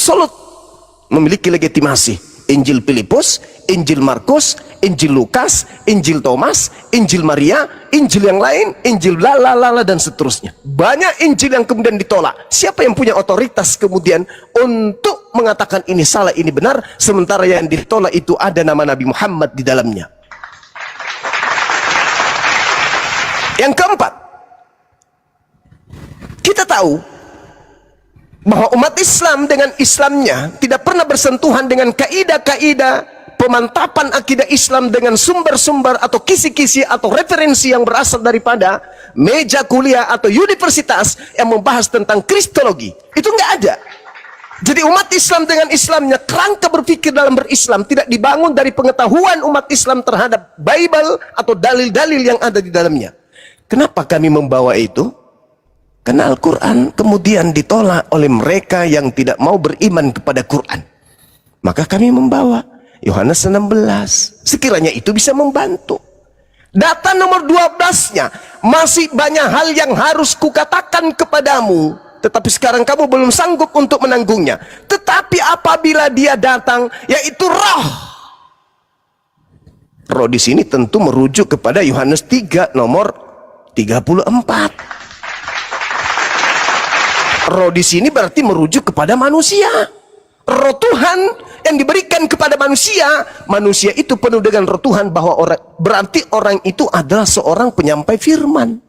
absolut memiliki legitimasi. Injil Filipus, Injil Markus, Injil Lukas, Injil Thomas, Injil Maria, Injil yang lain, Injil lalala dan seterusnya. Banyak Injil yang kemudian ditolak. Siapa yang punya otoritas kemudian untuk mengatakan ini salah, ini benar, sementara yang ditolak itu ada nama Nabi Muhammad di dalamnya. Yang keempat, kita tahu bahwa umat Islam dengan Islamnya tidak pernah bersentuhan dengan kaidah-kaidah pemantapan akidah Islam dengan sumber-sumber atau kisi-kisi atau referensi yang berasal daripada meja kuliah atau universitas yang membahas tentang kristologi. Itu nggak ada. Jadi umat Islam dengan Islamnya, kerangka berpikir dalam berislam tidak dibangun dari pengetahuan umat Islam terhadap Bible atau dalil-dalil yang ada di dalamnya. Kenapa kami membawa itu? Karena Al-Quran kemudian ditolak oleh mereka yang tidak mau beriman kepada Quran. Maka kami membawa Yohanes 16. Sekiranya itu bisa membantu. Data nomor 12-nya, masih banyak hal yang harus kukatakan kepadamu, tetapi sekarang kamu belum sanggup untuk menanggungnya. Tetapi apabila dia datang, yaitu roh. Roh di sini tentu merujuk kepada Yohanes 3 nomor 34. Roh di sini berarti merujuk kepada manusia. Roh Tuhan yang diberikan kepada manusia, manusia itu penuh dengan roh Tuhan, bahwa berarti orang itu adalah seorang penyampai firman.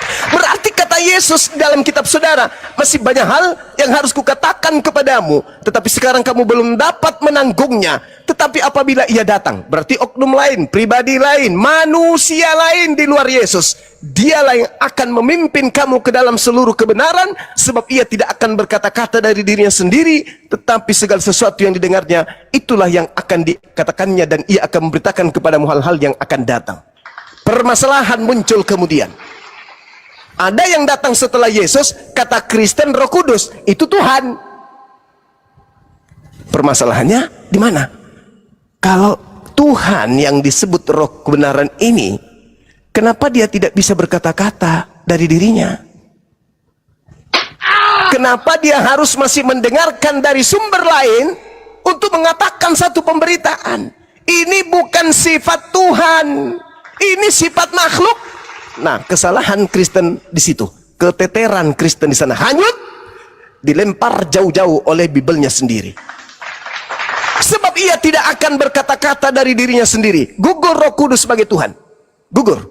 Berarti kata Yesus dalam kitab saudara, masih banyak hal yang harus kukatakan kepadamu, tetapi sekarang kamu belum dapat menanggungnya. Tetapi apabila ia datang, berarti oknum lain, pribadi lain, manusia lain di luar Yesus, dialah yang akan memimpin kamu ke dalam seluruh kebenaran, sebab ia tidak akan berkata-kata dari dirinya sendiri, tetapi segala sesuatu yang didengarnya, itulah yang akan dikatakannya, dan ia akan memberitakan kepadamu hal-hal yang akan datang. Permasalahan muncul kemudian. Ada yang datang setelah Yesus, kata Kristen Roh Kudus, itu Tuhan. Permasalahannya di mana? Kalau Tuhan yang disebut roh kebenaran ini, kenapa dia tidak bisa berkata-kata dari dirinya? Kenapa dia harus masih mendengarkan dari sumber lain untuk mengatakan satu pemberitaan? Ini bukan sifat Tuhan, ini sifat makhluk. Nah, kesalahan Kristen di situ, keteteran Kristen di sana, hanyut, dilempar jauh-jauh oleh Bibelnya sendiri. Sebab ia tidak akan berkata-kata dari dirinya sendiri. Gugur Roh Kudus sebagai Tuhan. Gugur.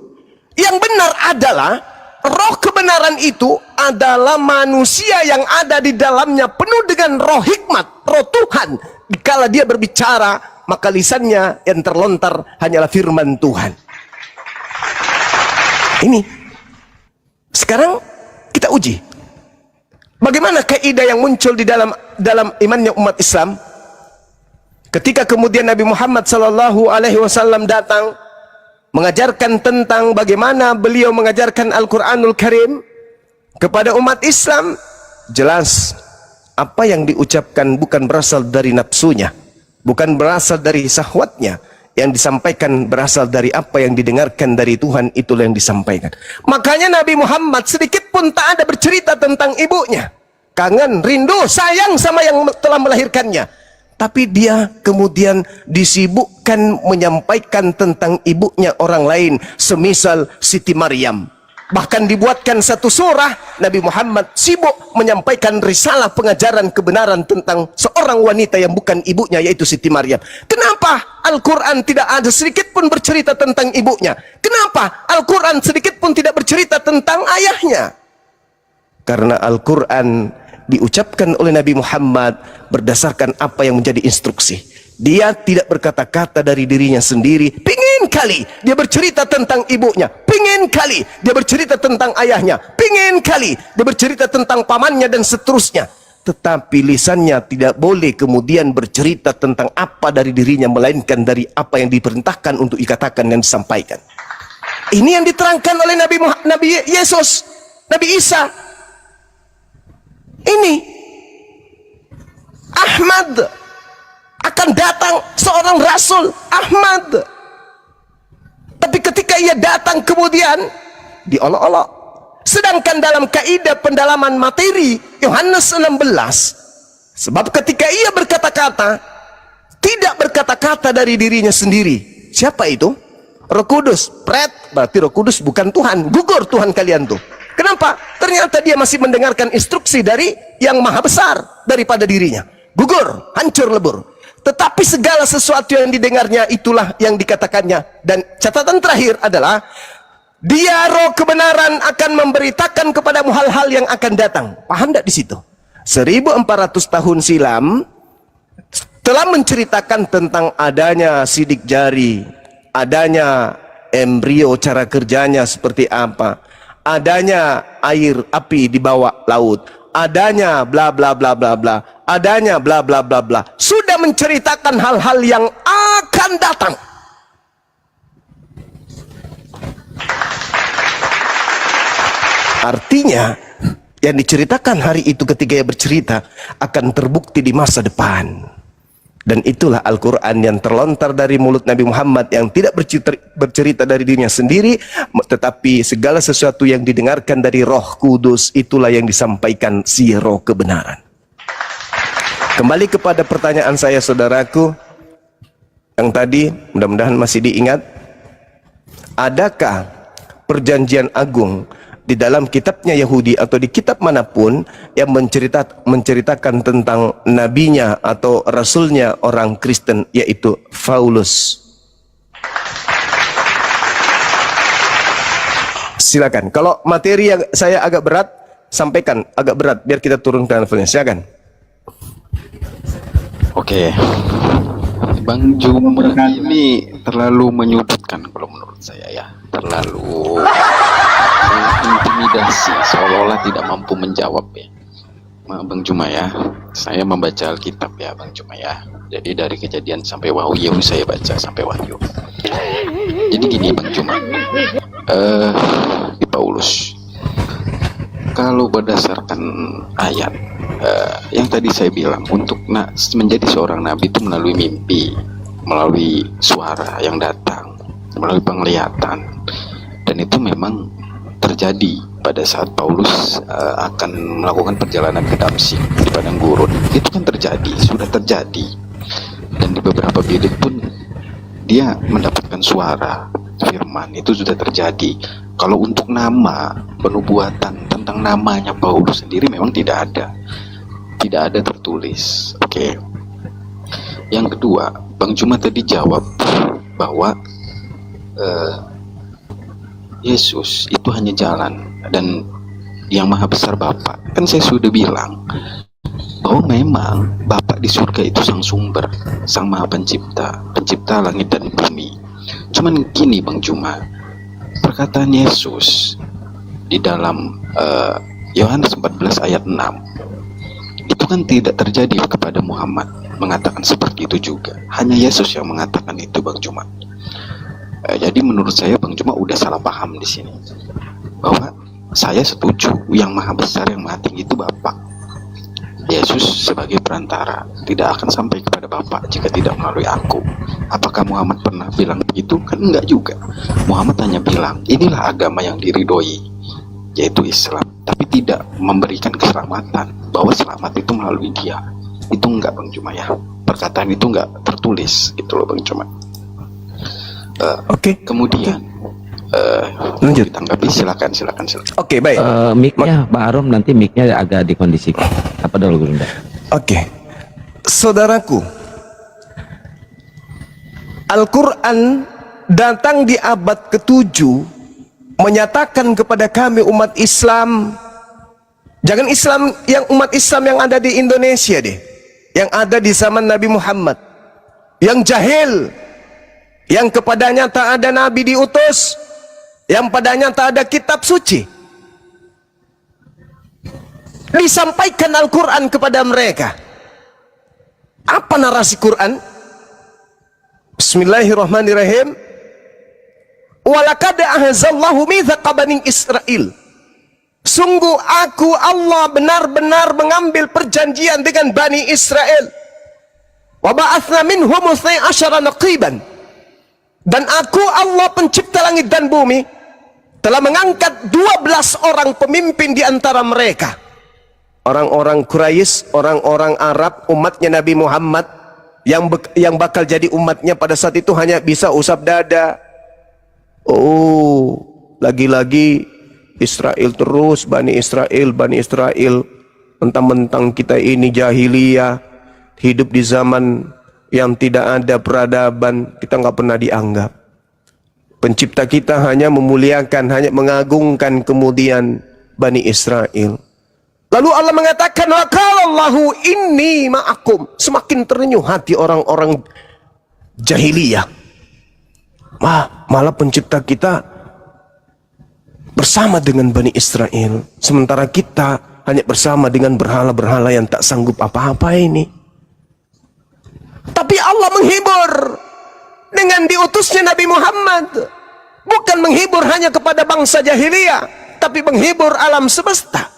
Yang benar adalah roh kebenaran itu adalah manusia yang ada di dalamnya penuh dengan roh hikmat, roh Tuhan. Dikala dia berbicara, maka lisannya yang terlontar hanyalah firman Tuhan. Ini sekarang kita uji bagaimana kaidah yang muncul di dalam imannya umat Islam ketika kemudian Nabi Muhammad SAW datang mengajarkan tentang bagaimana beliau mengajarkan Al-Quranul Karim kepada umat Islam. Jelas apa yang diucapkan bukan berasal dari nafsunya, bukan berasal dari syahwatnya. Yang disampaikan berasal dari apa yang didengarkan dari Tuhan, itulah yang disampaikan. Makanya Nabi Muhammad sedikit pun tak ada bercerita tentang ibunya. Kangen, rindu, sayang sama yang telah melahirkannya. Tapi dia kemudian disibukkan menyampaikan tentang ibunya orang lain, semisal Siti Maryam. Bahkan dibuatkan satu surah, Nabi Muhammad sibuk menyampaikan risalah pengajaran kebenaran tentang seorang wanita yang bukan ibunya, yaitu Siti Maryam. Kenapa Al-Quran tidak ada sedikit pun bercerita tentang ibunya? Kenapa Al-Quran sedikit pun tidak bercerita tentang ayahnya? Karena Al-Quran diucapkan oleh Nabi Muhammad berdasarkan apa yang menjadi instruksi. Dia tidak berkata-kata dari dirinya sendiri. Pingin kali dia bercerita tentang ibunya, pingin kali dia bercerita tentang ayahnya, pingin kali dia bercerita tentang pamannya dan seterusnya. Tetapi lisannya tidak boleh kemudian bercerita tentang apa dari dirinya, melainkan dari apa yang diperintahkan untuk dikatakan dan disampaikan. Ini yang diterangkan oleh Nabi Yesus, Nabi Isa. Ini Ahmad, akan datang seorang Rasul Ahmad. Tapi ketika ia datang kemudian diolok-olok. Sedangkan dalam kaidah pendalaman materi Yohanes 16, Sebab ketika ia berkata-kata, tidak berkata-kata dari dirinya sendiri. Siapa itu? Roh Kudus. Berarti Roh Kudus bukan Tuhan. Gugur Tuhan kalian tuh. Kenapa? Ternyata dia masih mendengarkan instruksi dari yang maha besar daripada dirinya. Gugur, hancur lebur. Tetapi segala sesuatu yang didengarnya itulah yang dikatakannya. Dan catatan terakhir adalah dia roh kebenaran akan memberitakan kepadamu hal-hal yang akan datang. Paham tidak di situ? 1400 tahun silam telah menceritakan tentang adanya sidik jari, adanya embrio, cara kerjanya seperti apa, adanya air api di bawah laut, adanya bla bla bla bla bla, adanya bla bla bla bla. Sudah menceritakan hal-hal yang akan datang. Artinya yang diceritakan hari itu ketika ia bercerita akan terbukti di masa depan. Dan itulah Al-Quran yang terlontar dari mulut Nabi Muhammad, yang tidak bercerita dari dirinya sendiri, tetapi segala sesuatu yang didengarkan dari Roh Kudus, itulah yang disampaikan si roh kebenaran. Kembali kepada pertanyaan saya, saudaraku, yang tadi mudah-mudahan masih diingat. Adakah perjanjian agung di dalam kitabnya Yahudi atau di kitab manapun yang menceritakan tentang nabinya atau rasulnya orang Kristen, yaitu Paulus? Silakan. Kalau materi yang saya agak berat, sampaikan agak berat biar kita turunkan levelnya. Silakan. Oke, Bang Juma ini terlalu menyudutkan kalau menurut saya ya, terlalu intimidasi, seolah-olah tidak mampu menjawab ya. Bang Juma ya, saya membaca Alkitab ya Bang Juma ya. Jadi dari Kejadian sampai Wahyu saya baca sampai Wahyu. Jadi gini Bang Juma, di Paulus, kalau berdasarkan ayat yang tadi saya bilang, untuk menjadi seorang nabi itu melalui mimpi, melalui suara yang datang, melalui penglihatan, dan itu memang terjadi pada saat Paulus akan melakukan perjalanan ke Damsyik di padang gurun. Itu kan terjadi, sudah terjadi, dan di beberapa bilik pun dia mendapatkan suara firman, itu sudah terjadi. Kalau untuk nama, penubuatan tentang namanya Paulus sendiri memang tidak ada tertulis. Oke. Yang kedua, Bang Juma tadi jawab bahwa Yesus itu hanya jalan dan yang maha besar Bapa. Kan saya sudah bilang bahwa memang Bapa di surga itu sang sumber, sang maha pencipta langit dan bumi. Cuman gini Bang Juma, perkataan Yesus di dalam Yohanes 14 ayat 6 itu kan tidak terjadi kepada Muhammad mengatakan seperti itu juga. Hanya Yesus yang mengatakan itu Bang Juma. Jadi menurut saya Bang Juma udah salah paham di sini. Bahwa saya setuju yang maha besar, yang maha tinggi itu Bapa. Yesus sebagai perantara tidak akan sampai kepada Bapa jika tidak melalui aku. Apakah Muhammad pernah bilang begitu? Kan enggak juga. Muhammad hanya bilang, inilah agama yang diridhoi, yaitu Islam, tapi tidak memberikan keselamatan, bahwa selamat itu melalui dia. Itu enggak Bang Juma ya. Perkataan itu enggak tertulis gitu loh Bang Juma. Oke. Kemudian lanjut, ditanggapi, silakan. Oke, baik. Mic-nya Pak Arum, nanti mic-nya agak dikondisikan. Apa dulu Gurunda? Oke. Saudaraku, Al-Quran datang di abad ke-7 menyatakan kepada kami umat Islam, jangan Islam yang umat Islam yang ada di Indonesia deh, yang ada di zaman Nabi Muhammad, yang jahil, yang kepadanya tak ada nabi diutus, yang padanya tak ada kitab suci. Disampaikan Al-Quran kepada mereka. Apa narasi Quran? Bismillahirrahmanirrahim. Walaqad ahzallahu mitsaqa bani Israil. Sungguh aku Allah benar-benar mengambil perjanjian dengan Bani Israel. Wa ba'atsna minhum 12 naqiban. Dan aku Allah pencipta langit dan bumi telah mengangkat 12 orang pemimpin di antara mereka. orang-orang Quraisy, orang-orang Arab, umatnya Nabi Muhammad yang bakal jadi umatnya pada saat itu hanya bisa usap dada. Oh, lagi-lagi Israel terus, Bani Israel. Mentang-mentang kita ini jahiliyah, hidup di zaman yang tidak ada peradaban, kita nggak pernah dianggap. Pencipta kita hanya memuliakan, hanya mengagungkan kemudian Bani Israel. Lalu Allah mengatakan, wa qalallahu inni ma'akum. Semakin terenyuh hati orang-orang jahiliyah. Malah pencipta kita bersama dengan Bani Israel. Sementara kita hanya bersama dengan berhala-berhala yang tak sanggup apa-apa ini. Tapi Allah menghibur dengan diutusnya Nabi Muhammad. Bukan menghibur hanya kepada bangsa jahiliyah, tapi menghibur alam semesta.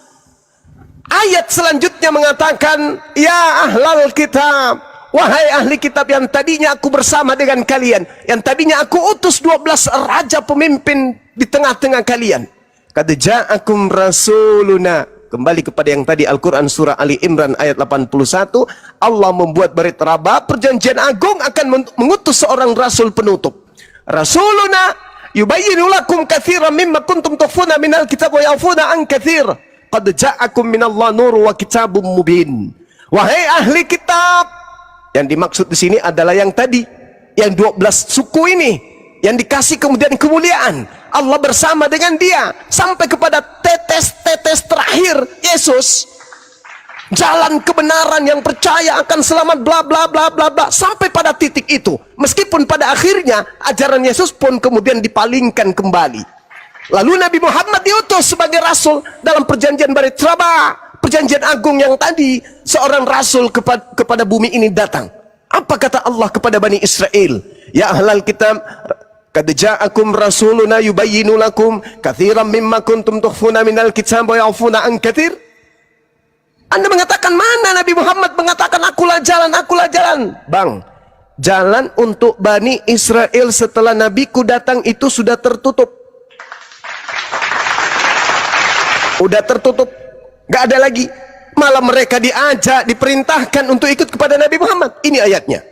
Ayat selanjutnya mengatakan, ya ahlal kitab, wahai ahli kitab yang tadinya aku bersama dengan kalian, yang tadinya aku utus 12 raja pemimpin di tengah-tengah kalian. Qad ja'akum rasuluna. Kembali kepada yang tadi Al-Quran surah Ali Imran ayat 81. Allah membuat berita raba perjanjian agung akan mengutus seorang rasul penutup. Rasuluna yubayyinu lakum katsiran mimma kuntum tukhfuna minal kitab wa ya'funa an katsir. Qad ja'akum minallah nur wa kitabum mubin. Wahai ahli kitab, yang dimaksud di sini adalah yang tadi, yang 12 suku ini, yang dikasih kemudian kemuliaan. Allah bersama dengan dia sampai kepada tetes-tetes terakhir Yesus. Jalan kebenaran yang percaya akan selamat bla bla bla bla bla sampai pada titik itu. Meskipun pada akhirnya ajaran Yesus pun kemudian dipalingkan kembali. Lalu Nabi Muhammad diutus sebagai rasul dalam perjanjian Bait Raba, perjanjian agung yang tadi seorang rasul kepada bumi ini datang. Apa kata Allah kepada Bani Israel? Ya ahlal kitab, qad ja'akum rasuluna yubayyinu lakum katsiran mimma kuntum tukhfuna minal kitab wa ya'funa an katsir. Anda mengatakan mana Nabi Muhammad mengatakan akulah jalan. Bang, jalan untuk Bani Israel setelah nabiku datang itu sudah tertutup. Udah tertutup, gak ada lagi. Malah mereka diajak, diperintahkan untuk ikut kepada Nabi Muhammad. Ini ayatnya.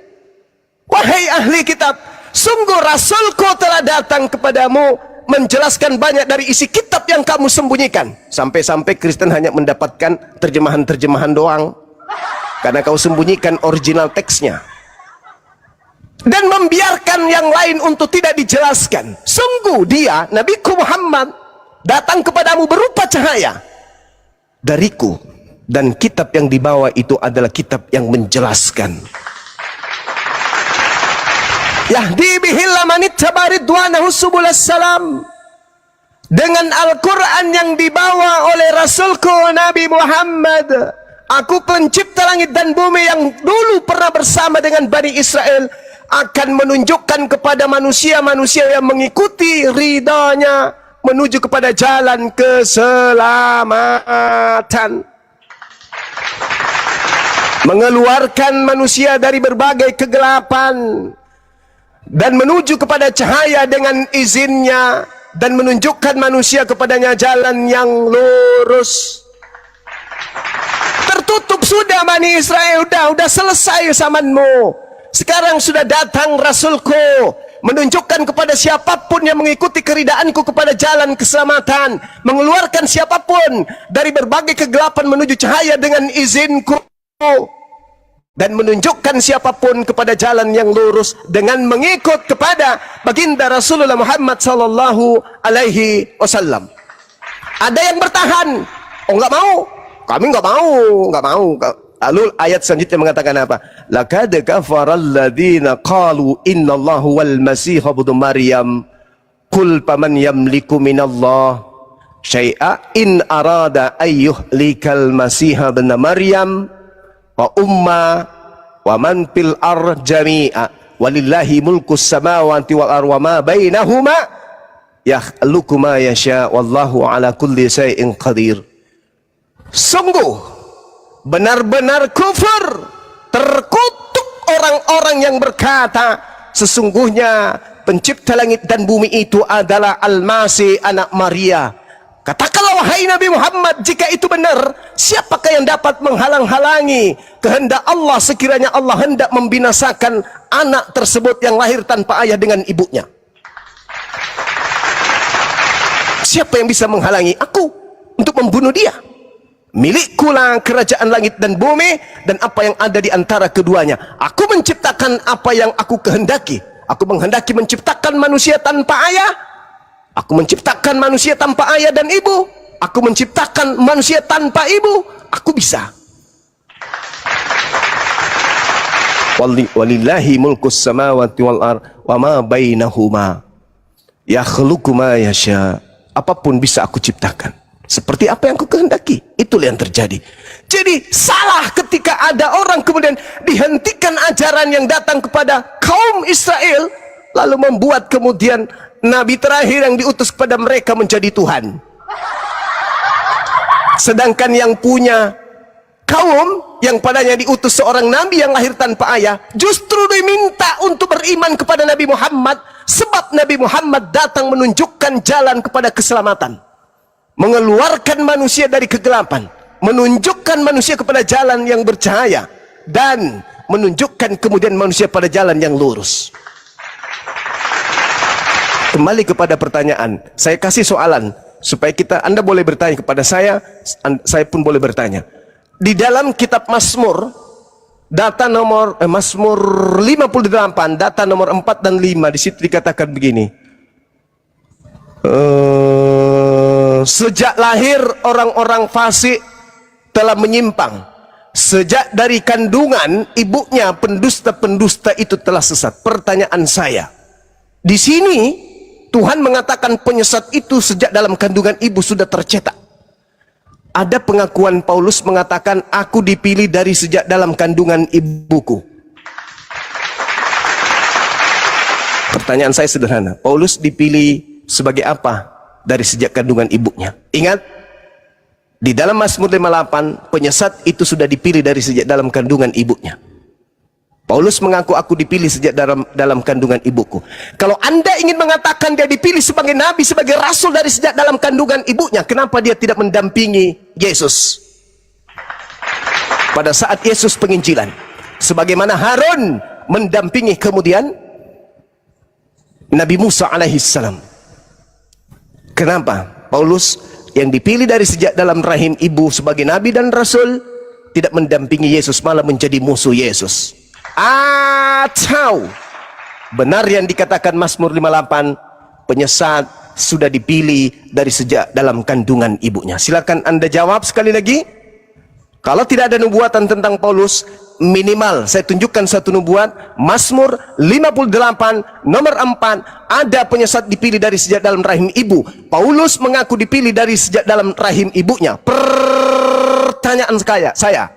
Wahai ahli kitab, sungguh rasulku telah datang kepadamu menjelaskan banyak dari isi kitab yang kamu sembunyikan. Sampai-sampai Kristen hanya mendapatkan terjemahan-terjemahan doang, karena kau sembunyikan original teksnya dan membiarkan yang lain untuk tidak dijelaskan. Sungguh dia, Nabiku Muhammad, datang kepadamu berupa cahaya dariku, dan kitab yang dibawa itu adalah kitab yang menjelaskan. Yahdi bihil man ittaba ridwanahu subulas salam. Dengan Al-Quran yang dibawa oleh Rasulku Nabi Muhammad, aku pencipta langit dan bumi yang dulu pernah bersama dengan Bani Israel, akan menunjukkan kepada manusia-manusia yang mengikuti ridhanya menuju kepada jalan keselamatan, mengeluarkan manusia dari berbagai kegelapan dan menuju kepada cahaya dengan izinnya, dan menunjukkan manusia kepadanya jalan yang lurus. Tertutup sudah Bani Israel, udah selesai zamanmu. Sekarang sudah datang Rasulku menunjukkan kepada siapapun yang mengikuti keridaanku kepada jalan keselamatan, mengeluarkan siapapun dari berbagai kegelapan menuju cahaya dengan izinku, dan menunjukkan siapapun kepada jalan yang lurus dengan mengikut kepada baginda Rasulullah Muhammad sallallahu alaihi wasallam. Ada yang bertahan, oh nggak mau, kami nggak mau. Lalu ayat selanjutnya mengatakan apa? Laqad kafara alladziina qalu innallahu wal masih ibnu maryam qul faman yamliku minallah syai'a in arada ayyuhlikal masih ibnu maryam wa umma wa man fil ar jami'a walillahi mulkus samawati wal ar wa ma bainahuma yakhluqu ma yasha wallahu ala kulli syai'in qadir. Sungguh benar-benar kufur, terkutuk orang-orang yang berkata sesungguhnya pencipta langit dan bumi itu adalah Al-Masih anak Maria. Katakanlah wahai Nabi Muhammad, jika itu benar, siapakah yang dapat menghalang-halangi kehendak Allah sekiranya Allah hendak membinasakan anak tersebut yang lahir tanpa ayah dengan ibunya? Siapa yang bisa menghalangi aku untuk membunuh dia? Milikkulah kerajaan langit dan bumi dan apa yang ada di antara keduanya. Aku menciptakan apa yang aku kehendaki. Aku menghendaki menciptakan manusia tanpa ayah. Aku menciptakan manusia tanpa ayah dan ibu. Aku menciptakan manusia tanpa ibu. Aku bisa. Walillahi mulkus samawati wal ar wa ma bainahuma yakhluqu ma yasha. Apapun bisa aku ciptakan seperti apa yang aku kehendaki. Itulah yang terjadi. Jadi salah ketika ada orang kemudian dihentikan ajaran yang datang kepada kaum Israel, lalu membuat kemudian nabi terakhir yang diutus kepada mereka menjadi Tuhan. Sedangkan yang punya kaum yang padanya diutus seorang nabi yang lahir tanpa ayah, justru diminta untuk beriman kepada Nabi Muhammad, sebab Nabi Muhammad datang menunjukkan jalan kepada keselamatan, mengeluarkan manusia dari kegelapan, menunjukkan manusia kepada jalan yang bercahaya, dan menunjukkan kemudian manusia pada jalan yang lurus. Kembali kepada pertanyaan, saya kasih soalan supaya Anda boleh bertanya kepada saya pun boleh bertanya. Di dalam kitab Mazmur, data nomor Mazmur 58, data nomor 4 dan 5, di situ dikatakan begini. Sejak lahir orang-orang fasik telah menyimpang. Sejak dari kandungan ibunya pendusta-pendusta itu telah sesat. Pertanyaan saya, di sini Tuhan mengatakan penyesat itu sejak dalam kandungan ibu sudah tercetak. Ada pengakuan Paulus mengatakan, aku dipilih dari sejak dalam kandungan ibuku. Pertanyaan saya sederhana, Paulus dipilih sebagai apa dari sejak kandungan ibunya? Ingat, di dalam Mazmur 58, penyesat itu sudah dipilih dari sejak dalam kandungan ibunya. Paulus mengaku, aku dipilih sejak dalam kandungan ibuku. Kalau Anda ingin mengatakan dia dipilih sebagai nabi, sebagai rasul dari sejak dalam kandungan ibunya, kenapa dia tidak mendampingi Yesus pada saat Yesus penginjilan, sebagaimana Harun mendampingi kemudian Nabi Musa alaihissalam? Kenapa Paulus yang dipilih dari sejak dalam rahim ibu sebagai nabi dan rasul tidak mendampingi Yesus, malah menjadi musuh Yesus? Atau benar yang dikatakan Mazmur 58, penyesat sudah dipilih dari sejak dalam kandungan ibunya? Silakan Anda jawab sekali lagi. Kalau tidak ada nubuatan tentang Paulus, minimal saya tunjukkan satu nubuat. Mazmur 58 nomor 4, ada penyesat dipilih dari sejak dalam rahim ibu. Paulus mengaku dipilih dari sejak dalam rahim ibunya. Pertanyaan saya,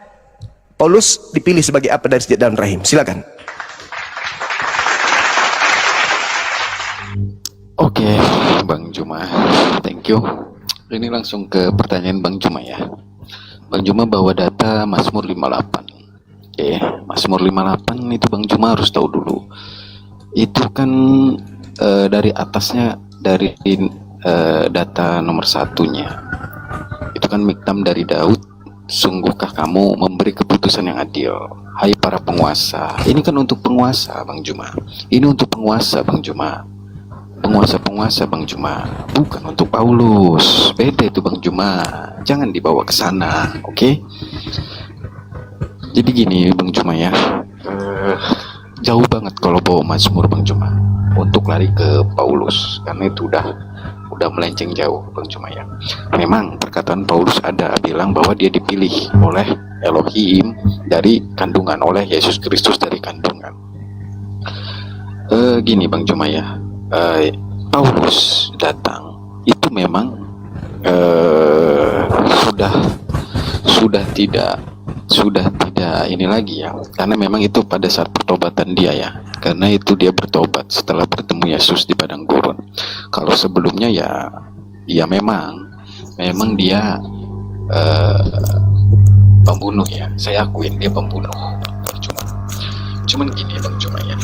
Paulus dipilih sebagai apa dari sejak dalam rahim? Silakan. Oke, Bang Juma, thank you. Ini langsung ke pertanyaan Bang Juma ya. Bang Juma bawa data Mazmur 58. Oke, Mazmur 58 itu Bang Juma harus tahu dulu. Itu kan dari atasnya, dari data nomor satunya. Itu kan miktam dari Daud. Sungguhkah kamu memberi keputusan yang adil, hai para penguasa? Ini kan untuk penguasa, Bang Juma. Ini untuk penguasa, Bang Juma. Penguasa-penguasa, Bang Juma. Bukan untuk Paulus. Beda itu, Bang Juma. Jangan dibawa ke sana, oke? Jadi gini, Bang Juma ya. Jauh banget kalau bawa Mazmur, Bang Juma, untuk lari ke Paulus, karena itu udah melenceng jauh, Bang Juma ya. Memang perkataan Paulus ada bilang bahwa dia dipilih oleh Elohim dari kandungan, oleh Yesus Kristus dari kandungan. Gini Bang Juma ya, Paulus datang itu memang sudah tidak ini lagi ya, karena memang itu pada saat pertobatan dia ya, karena itu dia bertobat setelah bertemu Yesus di padang gurun. Kalau sebelumnya ya memang dia pembunuh ya, saya akuin dia pembunuh. Cuman gini Bang Juma ya,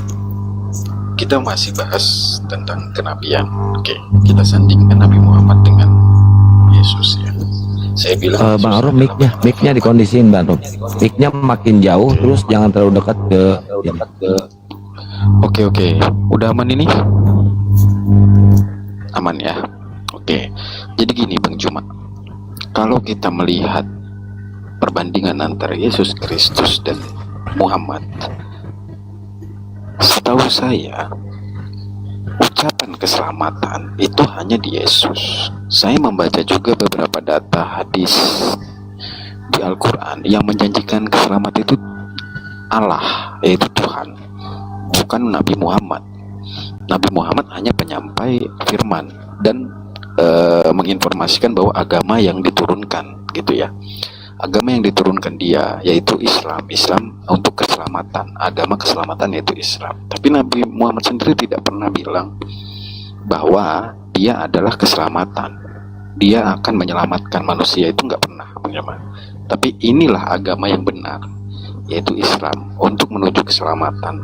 kita masih bahas tentang kenabian. Oke, kita sandingkan Nabi Muhammad dengan Yesus ya. Saya bilang Bang Arum, mic-nya dikondisiin Bang Arum. Mic-nya makin jauh, terus jangan terlalu dekat ke. Oke, udah aman ini? Aman ya. Oke. Jadi gini Bang Juma, kalau kita melihat perbandingan antara Yesus Kristus dan Muhammad, setahu saya ucapan keselamatan itu hanya di Yesus. Saya membaca juga beberapa data hadis di Al-Quran yang menjanjikan keselamatan itu Allah, yaitu Tuhan, bukan Nabi Muhammad. Nabi Muhammad hanya penyampai firman dan menginformasikan bahwa agama yang diturunkan gitu ya. Agama yang diturunkan dia yaitu Islam untuk keselamatan, agama keselamatan yaitu Islam. Tapi Nabi Muhammad sendiri tidak pernah bilang bahwa dia adalah keselamatan, dia akan menyelamatkan manusia, itu nggak pernah. Tapi inilah agama yang benar, yaitu Islam, untuk menuju keselamatan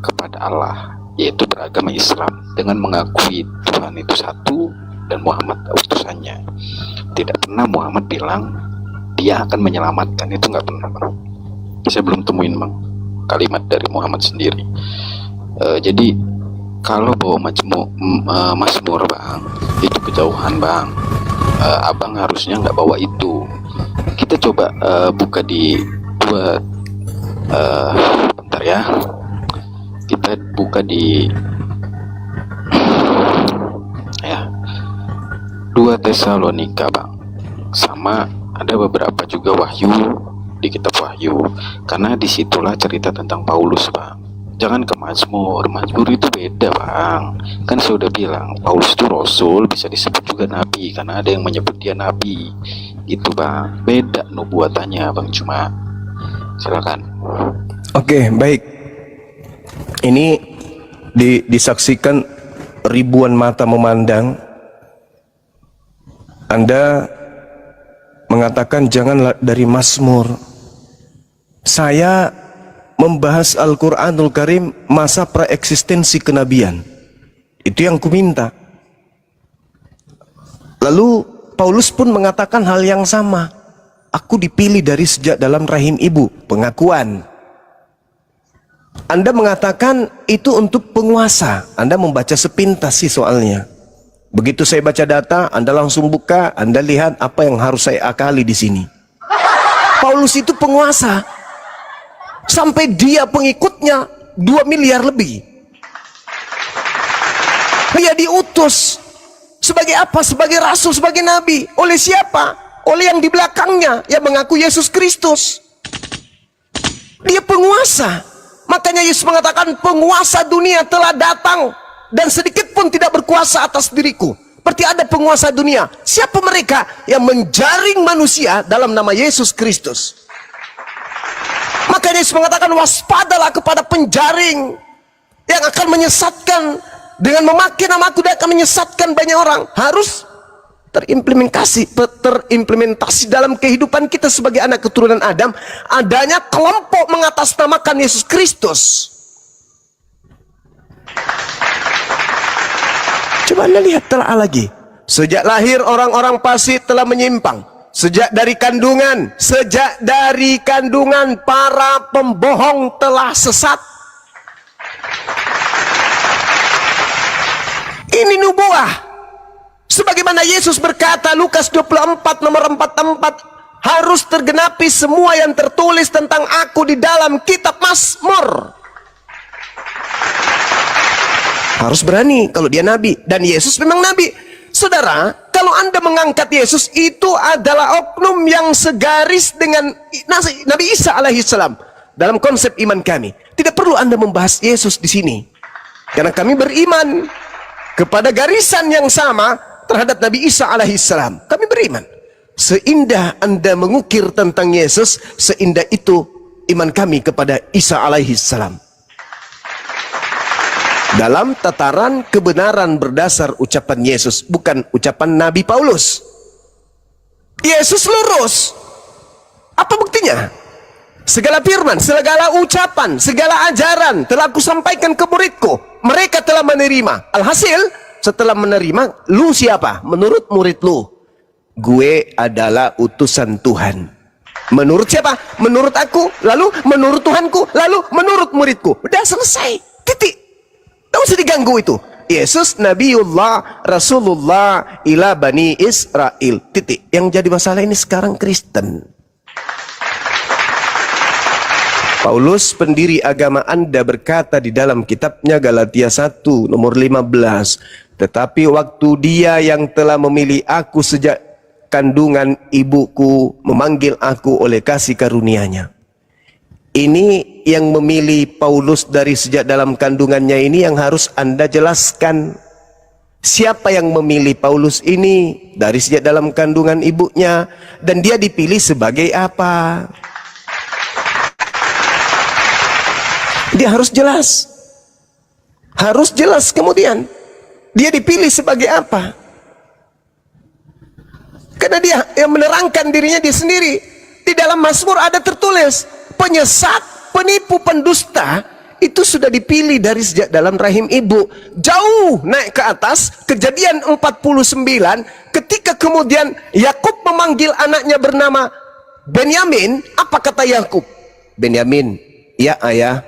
kepada Allah, yaitu beragama Islam dengan mengakui Tuhan itu satu dan Muhammad utusannya. Tidak pernah Muhammad bilang dia akan menyelamatkan, itu nggak pernah Bang. Saya belum temuin Bang kalimat dari Muhammad sendiri. Jadi kalau bawa Mazmur Bang, itu kejauhan Bang. Abang harusnya nggak bawa itu. Kita coba buka di bentar ya. Kita buka di 2 Tesalonika Bang. Sama ada beberapa juga Wahyu di kitab Wahyu, karena disitulah cerita tentang Paulus Bang. Jangan ke Mazmur itu beda Bang. Kan saya udah bilang Paulus itu Rasul, bisa disebut juga Nabi karena ada yang menyebut dia Nabi. Itu Bang, beda nubuatannya Bang Cuma. Silakan. Oke, baik. Ini disaksikan ribuan mata memandang. Anda mengatakan janganlah dari Mazmur. Saya membahas Al-Quranul Karim masa praeksistensi kenabian. Itu yang kuminta. Lalu Paulus pun mengatakan hal yang sama. Aku dipilih dari sejak dalam rahim ibu. Pengakuan. Anda mengatakan itu untuk penguasa. Anda membaca sepintas sih soalnya. Begitu saya baca data, Anda langsung buka, Anda lihat apa yang harus saya akali di sini. Paulus itu penguasa. Sampai dia pengikutnya 2 miliar lebih. Dia diutus sebagai apa? Sebagai rasul, sebagai nabi. Oleh siapa? Oleh yang di belakangnya yang mengaku Yesus Kristus. Dia penguasa. Makanya Yesus mengatakan penguasa dunia telah datang dan sedikit pun tidak berkuasa atas diriku. Berarti ada penguasa dunia. Siapa mereka? Yang menjaring manusia dalam nama Yesus Kristus. Makanya Yesus mengatakan waspadalah kepada penjaring yang akan menyesatkan. Dengan memakai namaku dia akan menyesatkan banyak orang. Harus terimplementasi dalam kehidupan kita sebagai anak keturunan Adam. Adanya kelompok mengatasnamakan Yesus Kristus. Coba Anda lihat telah lagi. Sejak lahir orang-orang fasik telah menyimpang. Sejak dari kandungan para pembohong telah sesat. Ini nubuah. Sebagaimana Yesus berkata Lukas 24 nomor 44, harus tergenapi semua yang tertulis tentang aku di dalam kitab Mazmur. Harus berani kalau dia nabi, dan Yesus memang nabi. Saudara, kalau Anda mengangkat Yesus, itu adalah oknum yang segaris dengan Nabi Isa alaihissalam dalam konsep iman kami. Tidak perlu Anda membahas Yesus di sini, karena kami beriman kepada garisan yang sama terhadap Nabi Isa alaihissalam. Kami beriman. Seindah Anda mengukir tentang Yesus, seindah itu iman kami kepada Isa alaihissalam. Dalam tataran kebenaran berdasar ucapan Yesus, bukan ucapan Nabi Paulus. Yesus lurus. Apa buktinya? Segala firman, segala ucapan, segala ajaran telah aku sampaikan ke muridku. Mereka telah menerima. Alhasil, setelah menerima, lu siapa? Menurut murid lu. gue adalah utusan Tuhan. Menurut siapa? Menurut aku, lalu menurut Tuhanku, lalu menurut muridku. Udah selesai, titik. Tidak usah diganggu itu. Yesus Nabiullah Rasulullah ila Bani Israel, titik. Yang jadi masalah ini sekarang Kristen. Paulus, pendiri agama Anda, berkata di dalam kitabnya Galatia 1 nomor 15, tetapi waktu Dia yang telah memilih aku sejak kandungan ibuku, memanggil aku oleh kasih karunia-Nya. Ini yang memilih Paulus dari sejak dalam kandungannya ini yang harus Anda jelaskan. Siapa yang memilih Paulus ini dari sejak dalam kandungan ibunya, dan dia dipilih sebagai apa? Dia harus jelas. Harus jelas kemudian. Dia dipilih sebagai apa? Karena dia yang menerangkan dirinya dia sendiri. Di dalam Mazmur ada tertulis, penyesat, penipu, pendusta, itu sudah dipilih dari sejak dalam rahim ibu. Jauh naik ke atas, Kejadian 49, ketika kemudian Yakub memanggil anaknya bernama Benyamin, apa kata Yakub? Benyamin, ya ayah,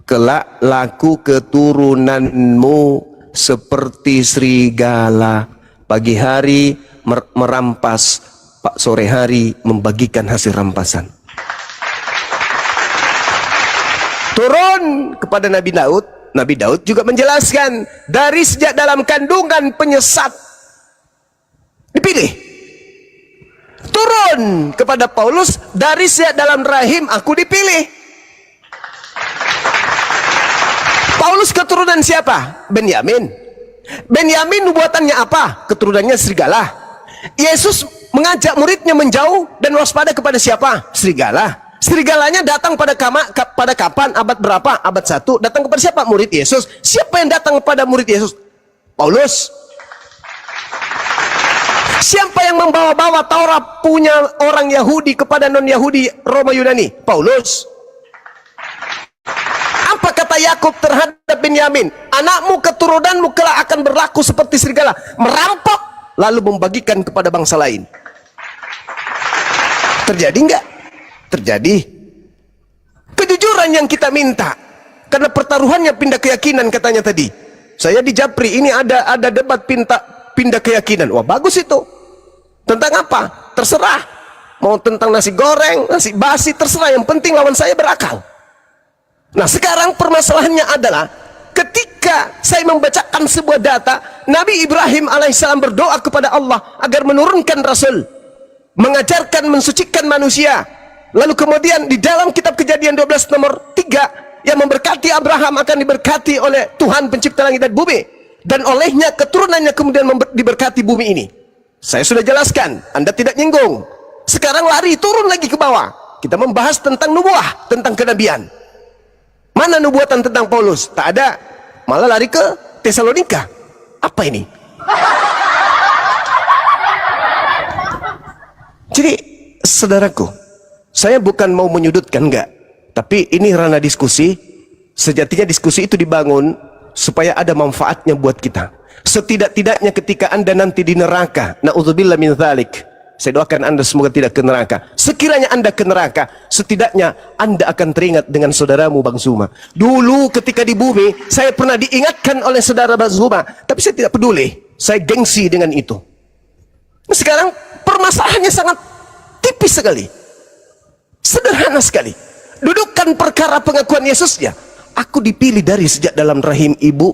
kelak laku keturunanmu seperti serigala, pagi hari merampas, pak sore hari membagikan hasil rampasan. Turun kepada Nabi Daud. Nabi Daud juga menjelaskan, dari sejak dalam kandungan penyesat dipilih. Turun kepada Paulus, dari sejak dalam rahim aku dipilih. Paulus keturunan siapa? Benyamin. Benyamin nubuatannya apa? Keturunannya serigala. Yesus mengajak muridnya menjauh dan waspada kepada siapa? Serigala. Serigalanya datang pada kapan? Abad berapa? Abad 1. Datang kepada siapa? Murid Yesus. Siapa yang datang kepada murid Yesus? Paulus. Siapa yang membawa-bawa Taurat punya orang Yahudi kepada non-Yahudi Roma Yunani? Paulus. Apa kata Yakub terhadap Benyamin? Anakmu, keturunanmu kelak akan berlaku seperti serigala, merampok lalu membagikan kepada bangsa lain. Terjadi enggak? Terjadi. Kejujuran yang kita minta, karena pertaruhannya pindah keyakinan katanya tadi. Saya di Japri ini ada debat pindah keyakinan. Wah, bagus itu. Tentang apa? Terserah. Mau tentang nasi goreng, nasi basi, terserah. Yang penting lawan saya berakal. Nah, sekarang permasalahannya adalah ketika saya membacakan sebuah data, Nabi Ibrahim alaihissalam berdoa kepada Allah agar menurunkan Rasul, mengajarkan, mensucikan manusia. Lalu kemudian di dalam kitab Kejadian 12 nomor 3, yang memberkati Abraham akan diberkati oleh Tuhan pencipta langit dan bumi, dan olehnya keturunannya kemudian diberkati bumi ini. Saya sudah jelaskan, Anda tidak nyinggung. Sekarang lari turun lagi ke bawah, kita membahas tentang nubuah, tentang kenabian. Mana nubuatan tentang Paulus? Tak ada. Malah lari ke Tesalonika. Apa ini? Jadi, saudaraku, saya bukan mau menyudutkan, enggak. Tapi ini ranah diskusi. Sejatinya diskusi itu dibangun supaya ada manfaatnya buat kita. Setidak-tidaknya ketika Anda nanti di neraka, na'udzubillah min dzalik, saya doakan Anda semoga tidak ke neraka. Sekiranya Anda ke neraka, setidaknya Anda akan teringat dengan saudaramu Bang Zuma. Dulu ketika di bumi, saya pernah diingatkan oleh saudara Bang Zuma, tapi saya tidak peduli. Saya gengsi dengan itu. Sekarang permasalahannya sangat tipis sekali. Sederhana sekali. Dudukkan perkara pengakuan Yesusnya. Aku dipilih dari sejak dalam rahim ibu.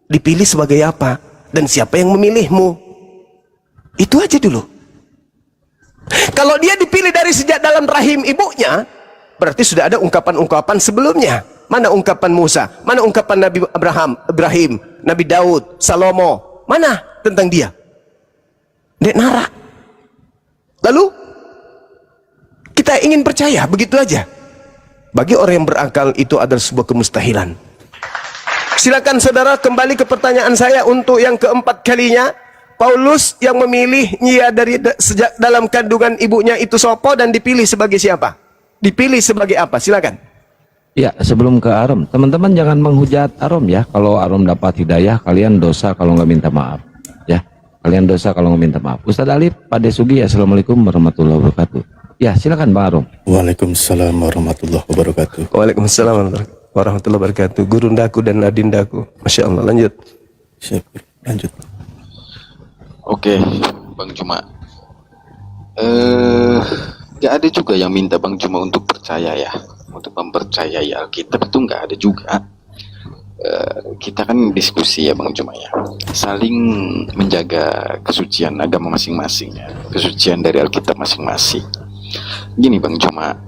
Dipilih sebagai apa? Dan siapa yang memilihmu? Itu aja dulu. Kalau dia dipilih dari sejak dalam rahim ibunya, berarti sudah ada ungkapan-ungkapan sebelumnya. Mana ungkapan Musa? Mana ungkapan Nabi Ibrahim, Nabi Daud, Salomo? Mana tentang dia? Dia narak. Lalu kita ingin percaya begitu aja. Bagi orang yang berakal itu adalah sebuah kemustahilan. Silakan saudara kembali ke pertanyaan saya untuk yang keempat kalinya. Paulus yang memilihnya dari sejak dalam kandungan ibunya itu sopo dan dipilih sebagai siapa? Dipilih sebagai apa? Silakan. Ya, sebelum ke Arom, teman-teman jangan menghujat Arom ya. Kalau Arom dapat hidayah, kalian dosa kalau nggak minta maaf. Ya, Kalian dosa kalau nggak minta maaf. Ustadz Alif, Pak Desugi, assalamualaikum warahmatullahi wabarakatuh. Ya silakan Pak Arum. Waalaikumsalam warahmatullahi wabarakatuh. Waalaikumsalam warahmatullahi wabarakatuh. Gurundaku dan adindaku. Masya Allah, lanjut. Siap, lanjut. Oke, Bang Juma. Gak ada juga yang minta Bang Juma untuk percaya ya, untuk mempercayai Alkitab itu nggak ada juga. Kita kan diskusi ya Bang Juma ya, saling menjaga kesucian agama masing-masing ya, kesucian dari Alkitab masing-masing. Gini Bang Juma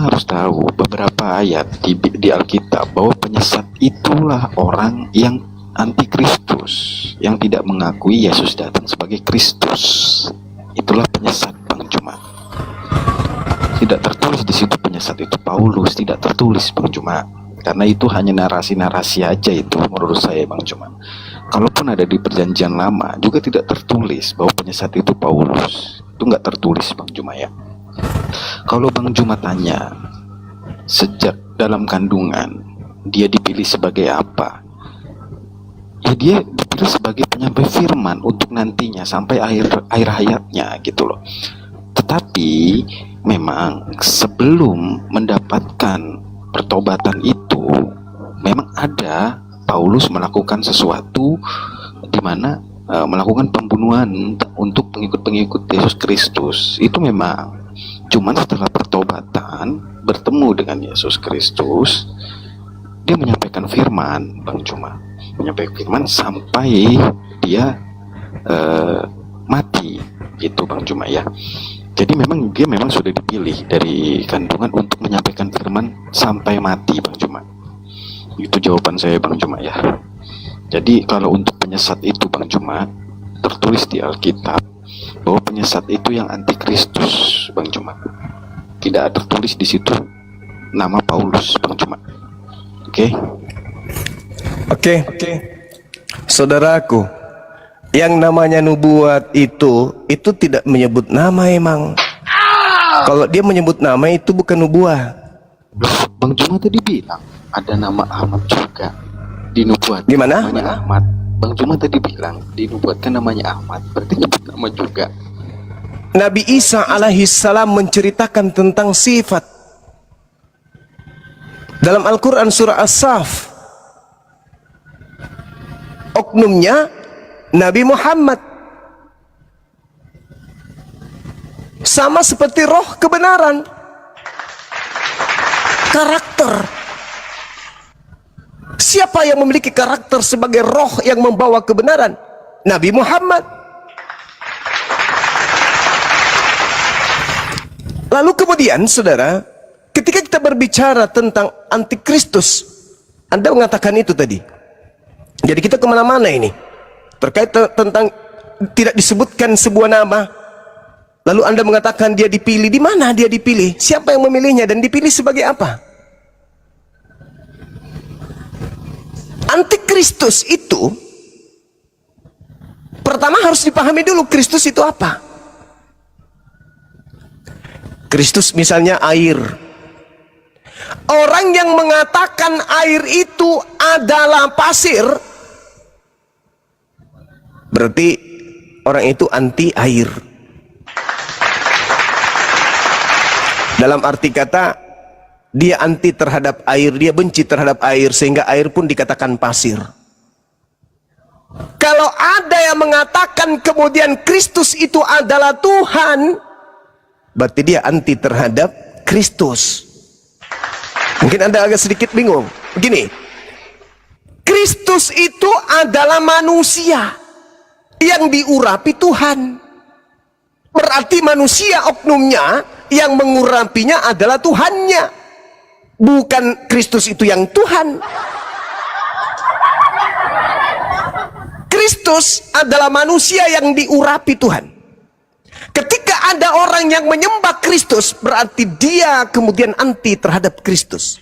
harus tahu beberapa ayat di Alkitab bahwa penyesat itulah orang yang antikristus, yang tidak mengakui Yesus datang sebagai Kristus. Itulah penyesat Bang Juma. Tidak tertulis di situ penyesat itu Paulus, tidak tertulis Bang Juma. Karena itu hanya narasi-narasi aja itu menurut saya Bang Juma. Kalaupun ada di perjanjian lama juga tidak tertulis bahwa penyesat itu Paulus. Itu nggak tertulis Bang Juma ya. Kalau Bang Juma tanya sejak dalam kandungan dia dipilih sebagai apa? Ya dia dipilih sebagai penyampai firman untuk nantinya sampai akhir hayatnya gitu loh. Tetapi memang sebelum mendapatkan pertobatan itu memang ada Paulus melakukan sesuatu di mana melakukan pembunuhan untuk pengikut-pengikut Yesus Kristus. Itu memang cuman setelah pertobatan bertemu dengan Yesus Kristus, dia menyampaikan firman Bang Juma, menyampaikan firman sampai dia mati gitu Bang Juma ya. Jadi memang dia sudah dipilih dari kandungan untuk menyampaikan firman sampai mati Bang Juma. Itu jawaban saya Bang Juma ya. Jadi kalau untuk penyesat itu Bang Juma, tertulis di Alkitab bahwa penyesat itu yang antikristus Bang Juma. Tidak tertulis di situ nama Paulus Bang Juma. Oke. Saudaraku, yang namanya nubuat itu tidak menyebut nama emang. Kalau dia menyebut nama itu bukan nubuat. Bang Juma tadi bilang ada nama Ahmad juga di nubuat. Gimana? Namanya Ahmad. Bang Juma tadi bilang dinubuatkan namanya Ahmad, berarti nyebut nama juga. Nabi Isa alaihissalam menceritakan tentang sifat dalam Al-Quran surah As-Saff. Oknumnya Nabi Muhammad, sama seperti roh kebenaran, karakter. Siapa yang memiliki karakter sebagai roh yang membawa kebenaran? Nabi Muhammad. Lalu kemudian saudara, ketika kita berbicara tentang antikristus, Anda mengatakan itu tadi. Jadi kita kemana-mana ini terkait tentang tidak disebutkan sebuah nama, lalu Anda mengatakan dia dipilih. Di mana dia dipilih? Siapa yang memilihnya dan dipilih sebagai apa? Antikristus itu pertama harus dipahami dulu, Kristus itu apa? Kristus misalnya air. Orang yang mengatakan air itu adalah pasir, berarti orang itu anti air. Dalam arti kata, dia anti terhadap air, dia benci terhadap air, sehingga air pun dikatakan pasir. Kalau ada yang mengatakan kemudian Kristus itu adalah Tuhan, berarti dia anti terhadap Kristus. Mungkin Anda agak sedikit bingung. Begini, Kristus itu adalah manusia yang diurapi Tuhan. Berarti manusia oknumnya yang mengurapinya adalah Tuhannya, bukan Kristus itu yang Tuhan. Kristus adalah manusia yang diurapi Tuhan. Ketika ada orang yang menyembah Kristus, berarti dia kemudian anti terhadap Kristus.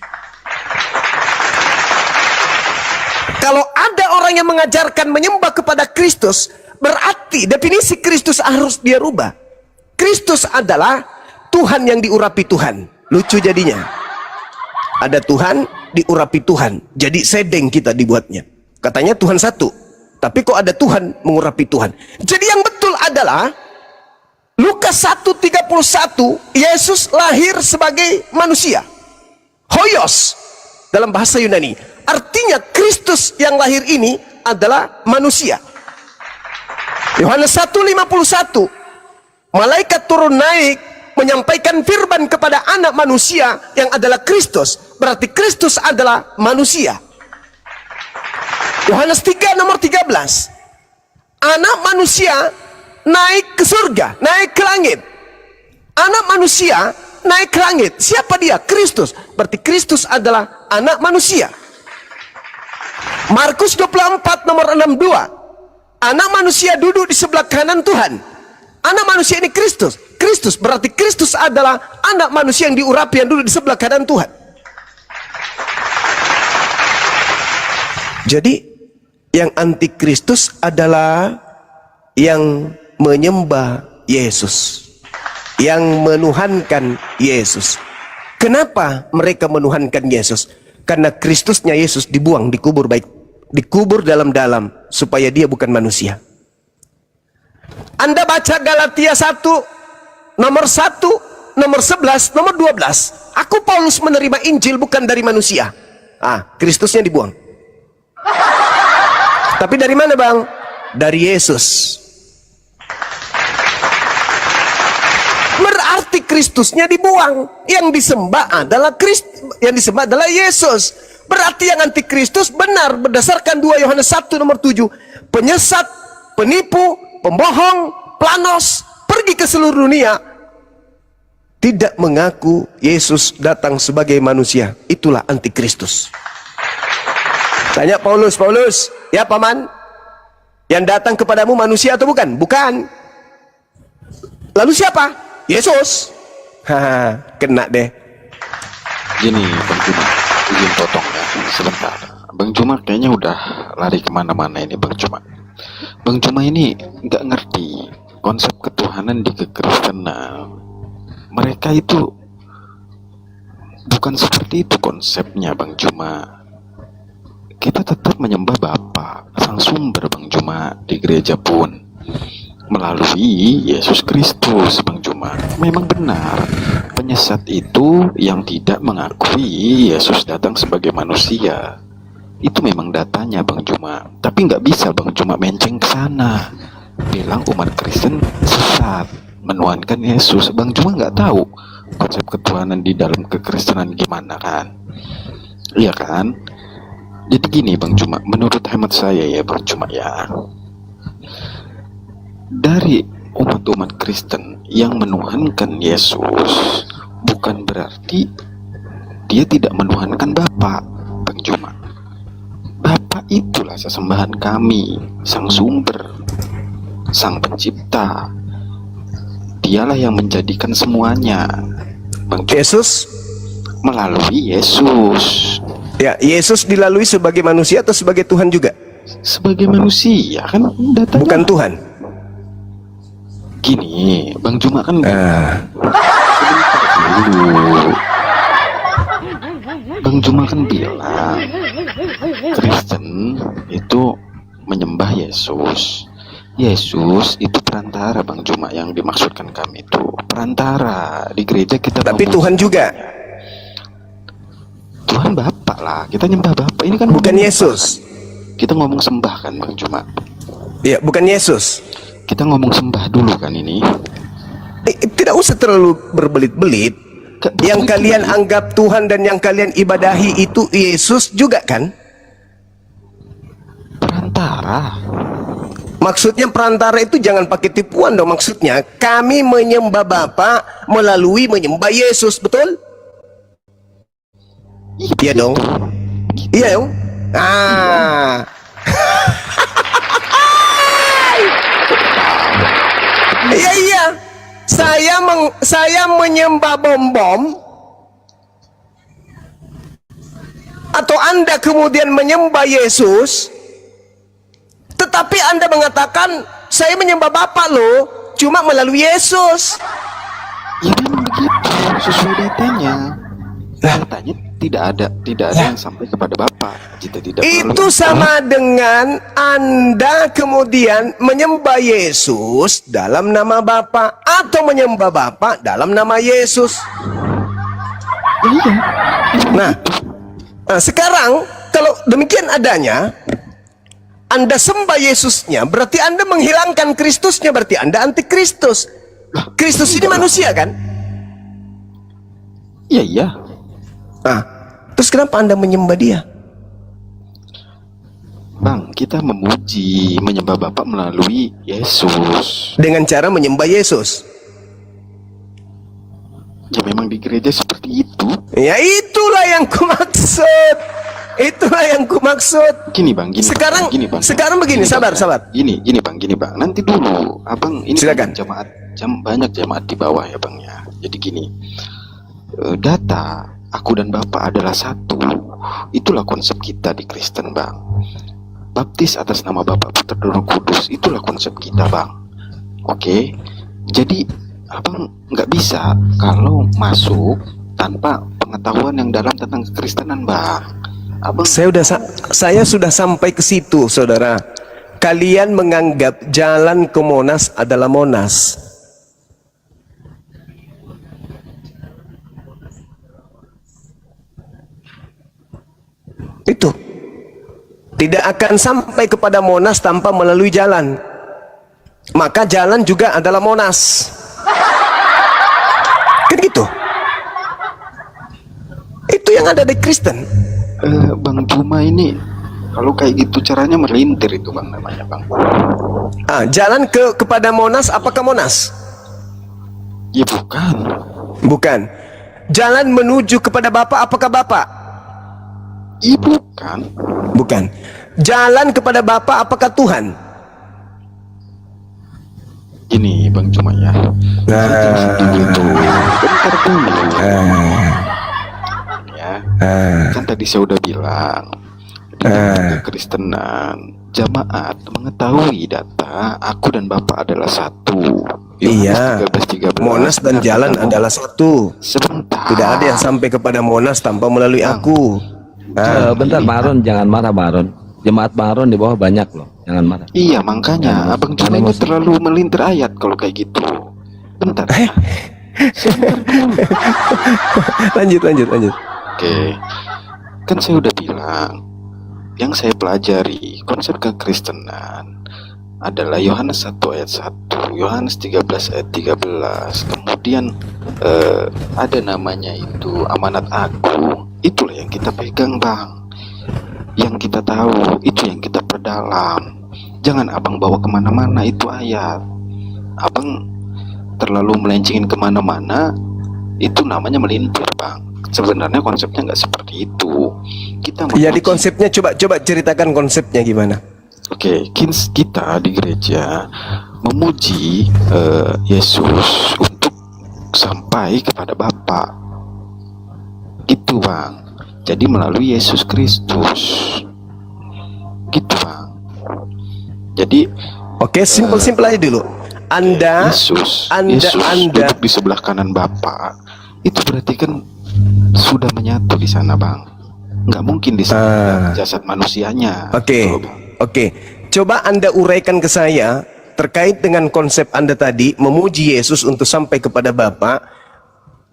Kalau ada orang yang mengajarkan menyembah kepada Kristus, berarti definisi Kristus harus dia rubah. Kristus adalah Tuhan yang diurapi Tuhan. Lucu jadinya. Ada Tuhan, diurapi Tuhan. Jadi sedeng kita dibuatnya. Katanya Tuhan satu. Tapi kok ada Tuhan mengurapi Tuhan. Jadi yang betul adalah Lukas 1:31, Yesus lahir sebagai manusia. Hoios dalam bahasa Yunani. Artinya Kristus yang lahir ini adalah manusia. Yohanes 1:51, malaikat turun naik menyampaikan firman kepada anak manusia yang adalah Kristus. Berarti Kristus adalah manusia. Yohanes 3 nomor 13, anak manusia naik ke surga, naik ke langit. Anak manusia naik ke langit. Siapa dia? Kristus. Berarti Kristus adalah anak manusia. Markus 24 nomor 62, anak manusia duduk di sebelah kanan Tuhan. Anak manusia ini Kristus. Kristus berarti Kristus adalah anak manusia yang diurapi, yang duduk di sebelah kanan Tuhan. Jadi yang antikristus adalah yang menyembah Yesus, yang menuhankan Yesus. Kenapa mereka menuhankan Yesus? Karena Kristusnya Yesus dibuang, dikubur dalam-dalam supaya dia bukan manusia. Anda baca Galatia 1 nomor 1, nomor 11, nomor 12. Aku Paulus menerima Injil bukan dari manusia. Kristusnya dibuang. Tapi dari mana, Bang? Dari Yesus. Berarti Kristusnya dibuang. Yang disembah adalah Yesus. Berarti yang antikristus benar berdasarkan 2 Yohanes 1 nomor 7. Penyesat, penipu, pembohong, planos, pergi ke seluruh dunia, tidak mengaku Yesus datang sebagai manusia. Itulah antikristus. Tanya Paulus, ya paman, yang datang kepadamu manusia atau bukan? Bukan. Lalu siapa? Yesus. Kena deh. Gini Bang Juma, izin potong ya sebentar. Bang Juma kayaknya udah lari kemana-mana ini Bang Juma. Bang Juma ini nggak ngerti konsep ketuhanan di kekristenan. Mereka itu bukan seperti itu konsepnya Bang Juma. Kita tetap menyembah Bapa, Sang Sumber Bang Juma, di gereja pun melalui Yesus Kristus Bang Juma. Memang benar penyesat itu yang tidak mengakui Yesus datang sebagai manusia. Itu memang datanya Bang Juma. Tapi nggak bisa Bang Juma menceng ke sana, bilang umat Kristen sesat, menuhankan Yesus. Bang Juma nggak tahu konsep ketuhanan di dalam kekristenan gimana kan? Iya kan? Jadi gini Bang Juma, menurut hemat saya ya Bang Juma ya, dari umat-umat Kristen yang menuhankan Yesus bukan berarti dia tidak menuhankan Bapa Bang Juma. Bapa itulah sesembahan kami, Sang Sumber, Sang Pencipta. Dialah yang menjadikan semuanya Bang Juma. Yesus Melalui Yesus. Ya, Yesus dilalui sebagai manusia atau sebagai Tuhan juga? Sebagai manusia kan datanya. Bukan Tuhan. Gini, Bang Juma kan sebentar dulu. Bang Juma kan bilang Kristen itu menyembah Yesus. Yesus itu perantara Bang Juma, yang dimaksudkan kami itu perantara di gereja kita. Tapi Tuhan juga. Tuhan Bapak lah, kita nyembah Bapak. Ini kan bukan Yesus. Kita ngomong sembah kan Bang Juma. Ya, bukan Yesus. Kita ngomong sembah dulu kan ini. Tidak usah terlalu berbelit-belit. Yang kalian anggap Tuhan dan yang kalian ibadahi itu Yesus juga kan? Perantara. Maksudnya perantara itu jangan pakai tipuan dong. Maksudnya kami menyembah Bapa melalui menyembah Yesus, betul? Iya dong. Iya dong. Iya. Saya menyembah bom-bom, atau Anda kemudian menyembah Yesus, tetapi Anda mengatakan saya menyembah Bapa loh, cuma melalui Yesus. Ya memang begitu, sesuai datanya. Saya tanya tidak ada yang sampai kepada Bapa. Jika tidak Itu sama dengan Anda kemudian menyembah Yesus dalam nama Bapa atau menyembah Bapa dalam nama Yesus. Iya. Nah, sekarang kalau demikian adanya, Anda sembah Yesusnya, berarti Anda menghilangkan Kristusnya, berarti Anda antikristus. Kristus ini manusia kan? Iya, iya. Nah, terus kenapa Anda menyembah dia? Bang, kita memuji, menyembah Bapa melalui Yesus. Dengan cara menyembah Yesus. Ya memang di gereja seperti itu. Ya itulah yang kumaksud. Itulah yang kumaksud. Gini bang, gini. Sekarang, bang, gini, bang. sekarang begini, Gini, sabar, bang, sabar. Gini bang. Nanti dulu, abang ini Silakan. banyak jemaat di bawah ya bang ya. Jadi gini, data aku dan Bapak adalah satu. Itulah konsep kita di Kristen bang. Baptis atas nama Bapa, Putra dan Roh Kudus, itulah konsep kita bang. Oke, jadi abang nggak bisa kalau masuk tanpa pengetahuan yang dalam tentang kekristenan bang. Abang, Saya sudah sampai ke situ, saudara. Kalian menganggap jalan ke Monas adalah Monas. Itu tidak akan sampai kepada Monas tanpa melalui jalan. Maka jalan juga adalah Monas. Kan gitu. Itu yang ada di Kristen. Bang Juma ini kalau kayak gitu caranya melintir itu bang namanya bang. Jalan kepada Monas, apakah Monas? Ya bukan. Bukan. Jalan menuju kepada Bapa, apakah Bapa? Iya bukan. Bukan. Jalan kepada Bapa, apakah Tuhan? Ini bang Juma ya. Bentar dulu. Ya. Kan tadi saya udah bilang di dalam kekristenan jamaat mengetahui data aku dan Bapak adalah satu. Iya. 13. Monas dan jalan adalah satu. Sebentar. Tidak ada yang sampai kepada Monas tanpa melalui aku. Bentar Maron, jangan marah Maron. Jemaat Maron di bawah banyak loh, jangan marah. Iya makanya abang Juma ini terlalu melintir ayat kalau kayak gitu. Bentar. Sebentar dulu. Lanjut. Oke, kan saya udah bilang, yang saya pelajari konsep kekristenan adalah Yohanes 1 ayat 1, Yohanes 13 ayat 13, kemudian ada namanya itu amanat agung. Itulah yang kita pegang bang, yang kita tahu, itu yang kita perdalam. Jangan abang bawa kemana-mana itu ayat. Abang terlalu melencengin kemana-mana, itu namanya melintir bang. Sebenarnya konsepnya nggak seperti itu. Kita Jadi konsepnya coba ceritakan konsepnya gimana? Oke, kita di gereja memuji Yesus untuk sampai kepada Bapa. Gitu bang. Jadi melalui Yesus Kristus. Gitu bang. Jadi Oke, simpel aja dulu. Anda Yesus duduk di sebelah kanan Bapa. Itu berarti kan sudah menyatu di sana bang. Nggak mungkin di sana jasad manusianya. Oke. Coba Anda uraikan ke saya terkait dengan konsep Anda tadi memuji Yesus untuk sampai kepada Bapa,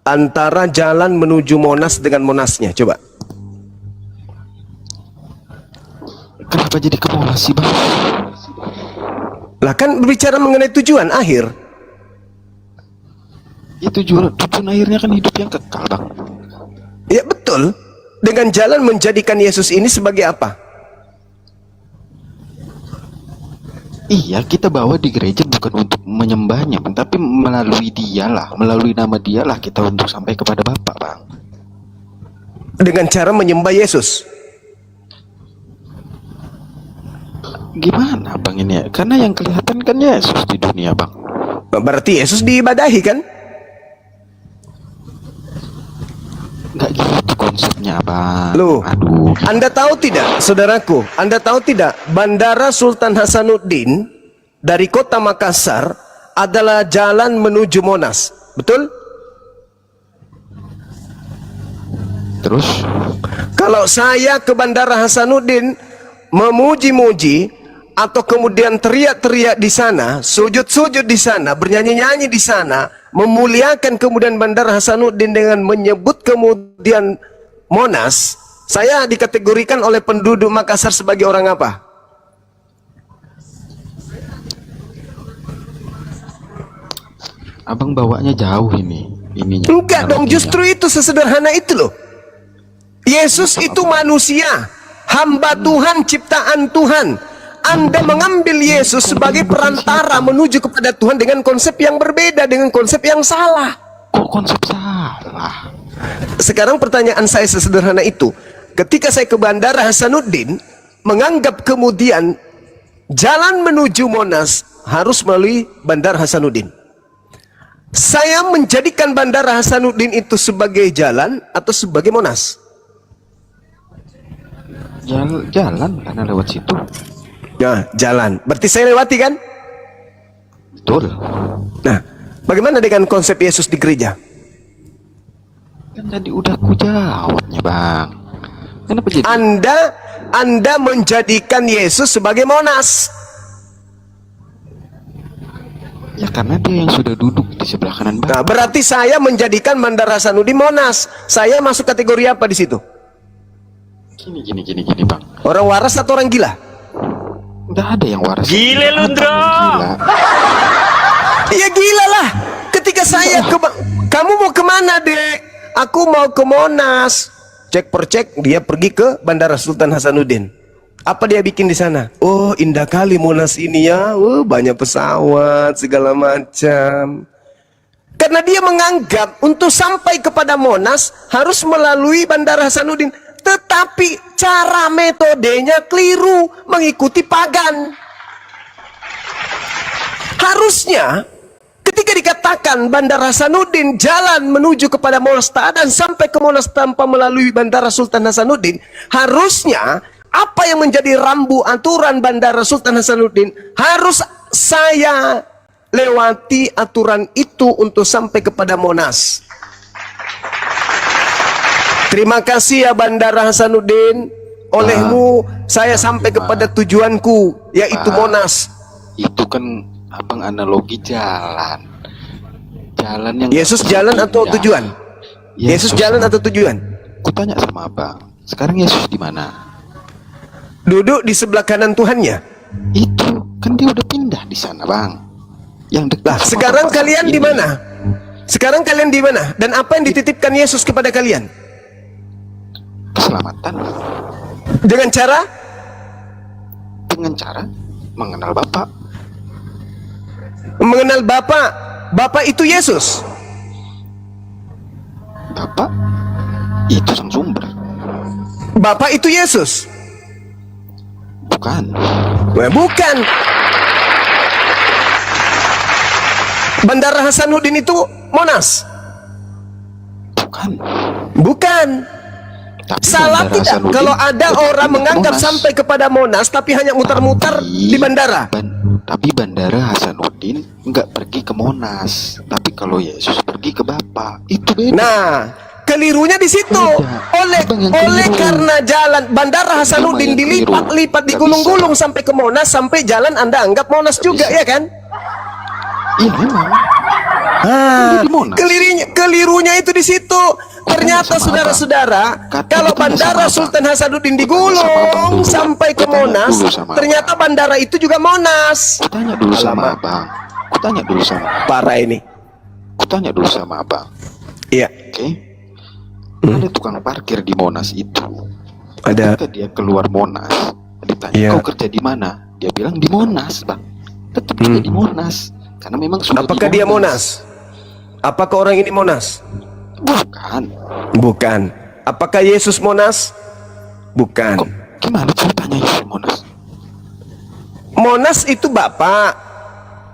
antara jalan menuju Monas dengan Monasnya. Coba. Kenapa jadi ke Monas sih bang? Lah kan berbicara mengenai tujuan akhir. Itu tujuan akhirnya kan hidup yang kekal bang. Ya betul. Dengan jalan menjadikan Yesus ini sebagai apa? Iya, kita bawa di gereja bukan untuk menyembahnya, Bang, tapi melalui dialah, melalui nama dialah kita untuk sampai kepada Bapa, Bang. Dengan cara menyembah Yesus. Gimana, Bang, ini ya? Karena yang kelihatan kan Yesus di dunia, Bang. Berarti Yesus diibadahi kan? Nggak gitu konsepnya, Bang. Loh, aduh. Anda tahu tidak, saudaraku? Anda tahu tidak, Bandara Sultan Hasanuddin dari kota Makassar adalah jalan menuju Monas, betul? Terus Kalau saya ke Bandara Hasanuddin memuji-muji atau kemudian teriak-teriak di sana, sujud-sujud di sana, bernyanyi-nyanyi di sana, memuliakan kemudian Bandara Hasanuddin dengan menyebut kemudian Monas, saya dikategorikan oleh penduduk Makassar sebagai orang apa? abang bawanya jauh ininya. Enggak dong, analoginya. justru itu sesederhana itu loh. Yesus itu manusia, hamba Tuhan, ciptaan Tuhan. Anda mengambil Yesus sebagai perantara menuju kepada Tuhan dengan konsep yang berbeda, dengan konsep yang salah. Kok konsep salah? Sekarang pertanyaan saya sesederhana itu. Ketika saya ke Bandara Hasanuddin, menganggap kemudian jalan menuju Monas harus melalui Bandara Hasanuddin. Saya menjadikan Bandara Hasanuddin itu sebagai jalan atau sebagai Monas? Jalan karena lewat situ. Ya, jalan. Berarti saya lewati kan? Betul. Nah, bagaimana dengan konsep Yesus di gereja? Kan tadi udah aku jawabnya, Bang. Kenapa jadi? Anda menjadikan Yesus sebagai Monas. Ya karena dia yang sudah duduk di sebelah kanan Bang. Nah, berarti saya menjadikan Bandara Hasanuddin Monas. Saya masuk kategori apa di situ? Gini, Bang. Orang waras atau orang gila? Nggak ada yang waras. Gile lu, Ndro. Gila. Ya gila lah. Ketika saya kamu mau kemana, Dek? Aku mau ke Monas. Cek per cek, dia pergi ke Bandara Sultan Hasanuddin. Apa dia bikin di sana? Oh, indah kali Monas ini ya. Oh, banyak pesawat segala macam. Karena dia menganggap untuk sampai kepada Monas harus melalui Bandara Hasanuddin. Tetapi cara metodenya keliru, mengikuti pagan. Harusnya ketika dikatakan Bandara Hasanuddin jalan menuju kepada Monas dan sampai ke Monas tanpa melalui Bandara Sultan Hasanuddin, harusnya apa yang menjadi rambu aturan Bandara Sultan Hasanuddin harus saya lewati aturan itu untuk sampai kepada Monas. Terima kasih ya Bandara Hasanuddin, olehmu saya sampai kepada tujuanku, yaitu Monas. Itu kan abang analogi jalan. Jalan yang Yesus jalan atau tujuan? Yesus jalan atau tujuan? Kutanya sama abang, sekarang Yesus di mana? Duduk di sebelah kanan Tuhannya. Itu kan dia udah pindah di sana, Bang. Yang dekat. Lah, sama sekarang Bapak kalian ini. di mana? Sekarang kalian di mana? Dan apa yang dititipkan Yesus kepada kalian? Keselamatan Dengan cara mengenal Bapak. mengenal Bapa. Bapa itu Yesus. Bapak itu sang sumber. Bapa itu Yesus. Bukan. Bukan. Bandara Hasanuddin itu Monas. Bukan. Bukan. Tapi Salah Bandara tidak Hasanuddin kalau ada tetap orang di menganggap Monas. sampai kepada Monas tapi hanya muter-muter Tapi di bandara. Tapi Bandara Hasanuddin nggak pergi ke Monas. Tapi kalau Yesus pergi ke Bapa, itu beda. Nah, kelirunya di situ. Beda. Abang yang Oleh keliru. karena jalan Bandara Hasanuddin Abang yang dilipat-lipat, keliru. digulung-gulung sampai ke Monas, sampai jalan Anda anggap Monas juga, bisa. ya kan? Iya memang. Ah, Di Monas. kelirunya itu di situ. Ternyata sama saudara-saudara, Kata kalau bertanya Bandara sama abang. Sultan Hasanuddin Bertanya digulung sama abang dulu. sampai ke Bertanya Monas, dulu sama ternyata abang. bandara itu juga Monas. Kutanya dulu sama Alamak. abang. Kutanya dulu sama. Parah ini. Kutanya dulu sama abang. Iya, Oke. Ada tukang parkir di Monas itu. ada. Ketika dia keluar Monas, ditanya, Iya. kau kerja di mana? Dia bilang di Monas, Bang. Tetap dia di Monas. Karena memang sudah Apakah di dia Monas? Apakah orang ini Monas? Bukan. Bukan. Apakah Yesus Monas? Bukan. Kok gimana ceritanya Yesus Monas? Monas itu Bapak.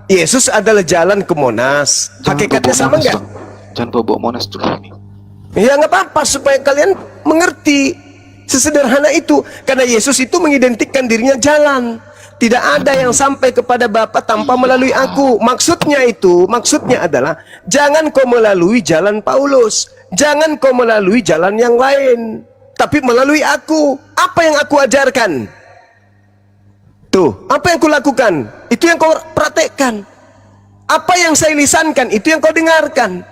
Yesus adalah jalan ke Monas. Hakikatnya bawa sama Monas, nggak? Bang. Jangan bawa Monas dulu ini. Ya nggak apa-apa supaya kalian mengerti. Sesederhana itu. Karena Yesus itu mengidentikan dirinya jalan. Tidak ada yang sampai kepada Bapa tanpa melalui aku. Maksudnya adalah jangan kau melalui jalan Paulus, jangan kau melalui jalan yang lain, tapi melalui aku. Apa yang aku ajarkan? Tuh, apa yang kau lakukan? Itu yang kau praktekkan. Apa yang saya lisankan, itu yang kau dengarkan.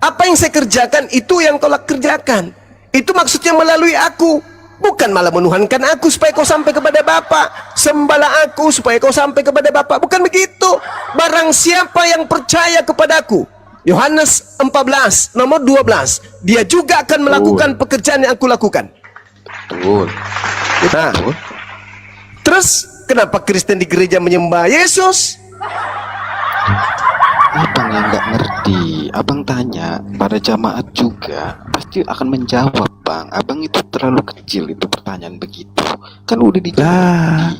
Apa yang saya kerjakan, itu yang kau kerjakan. Itu maksudnya melalui aku. Bukan malah menuhankan aku supaya kau sampai kepada Bapa. Sembahlah aku supaya kau sampai kepada Bapa. Bukan begitu. Barang siapa yang percaya kepadaku, Yohanes 14 nomor 12, dia juga akan melakukan pekerjaan yang aku lakukan. Betul. Nah, Betul. terus kenapa Kristen di gereja menyembah Yesus? Abang yang nggak ngerti, abang tanya pada jamaat juga pasti akan menjawab, bang. Abang itu terlalu kecil itu pertanyaan begitu. Kan udah dijawab.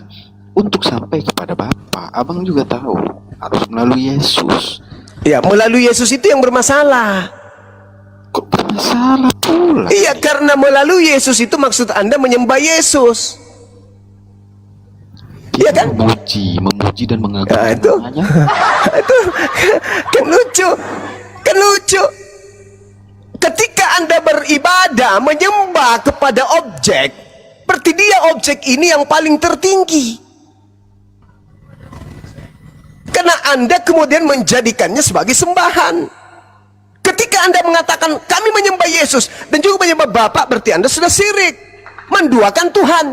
Untuk sampai kepada Bapa, abang juga tahu harus melalui Yesus. Ya, melalui Yesus itu yang bermasalah. Kok bermasalah pula? Iya, karena melalui Yesus itu maksud Anda menyembah Yesus. Iya kan? Memuji dan mengagungkan Nah, itu. namanya. Itu kan lucu. Ketika Anda beribadah menyembah kepada objek, berarti dia objek ini yang paling tertinggi. Karena Anda kemudian menjadikannya sebagai sembahan. Ketika Anda mengatakan kami menyembah Yesus dan juga menyembah Bapa, berarti Anda sudah syirik, menduakan Tuhan.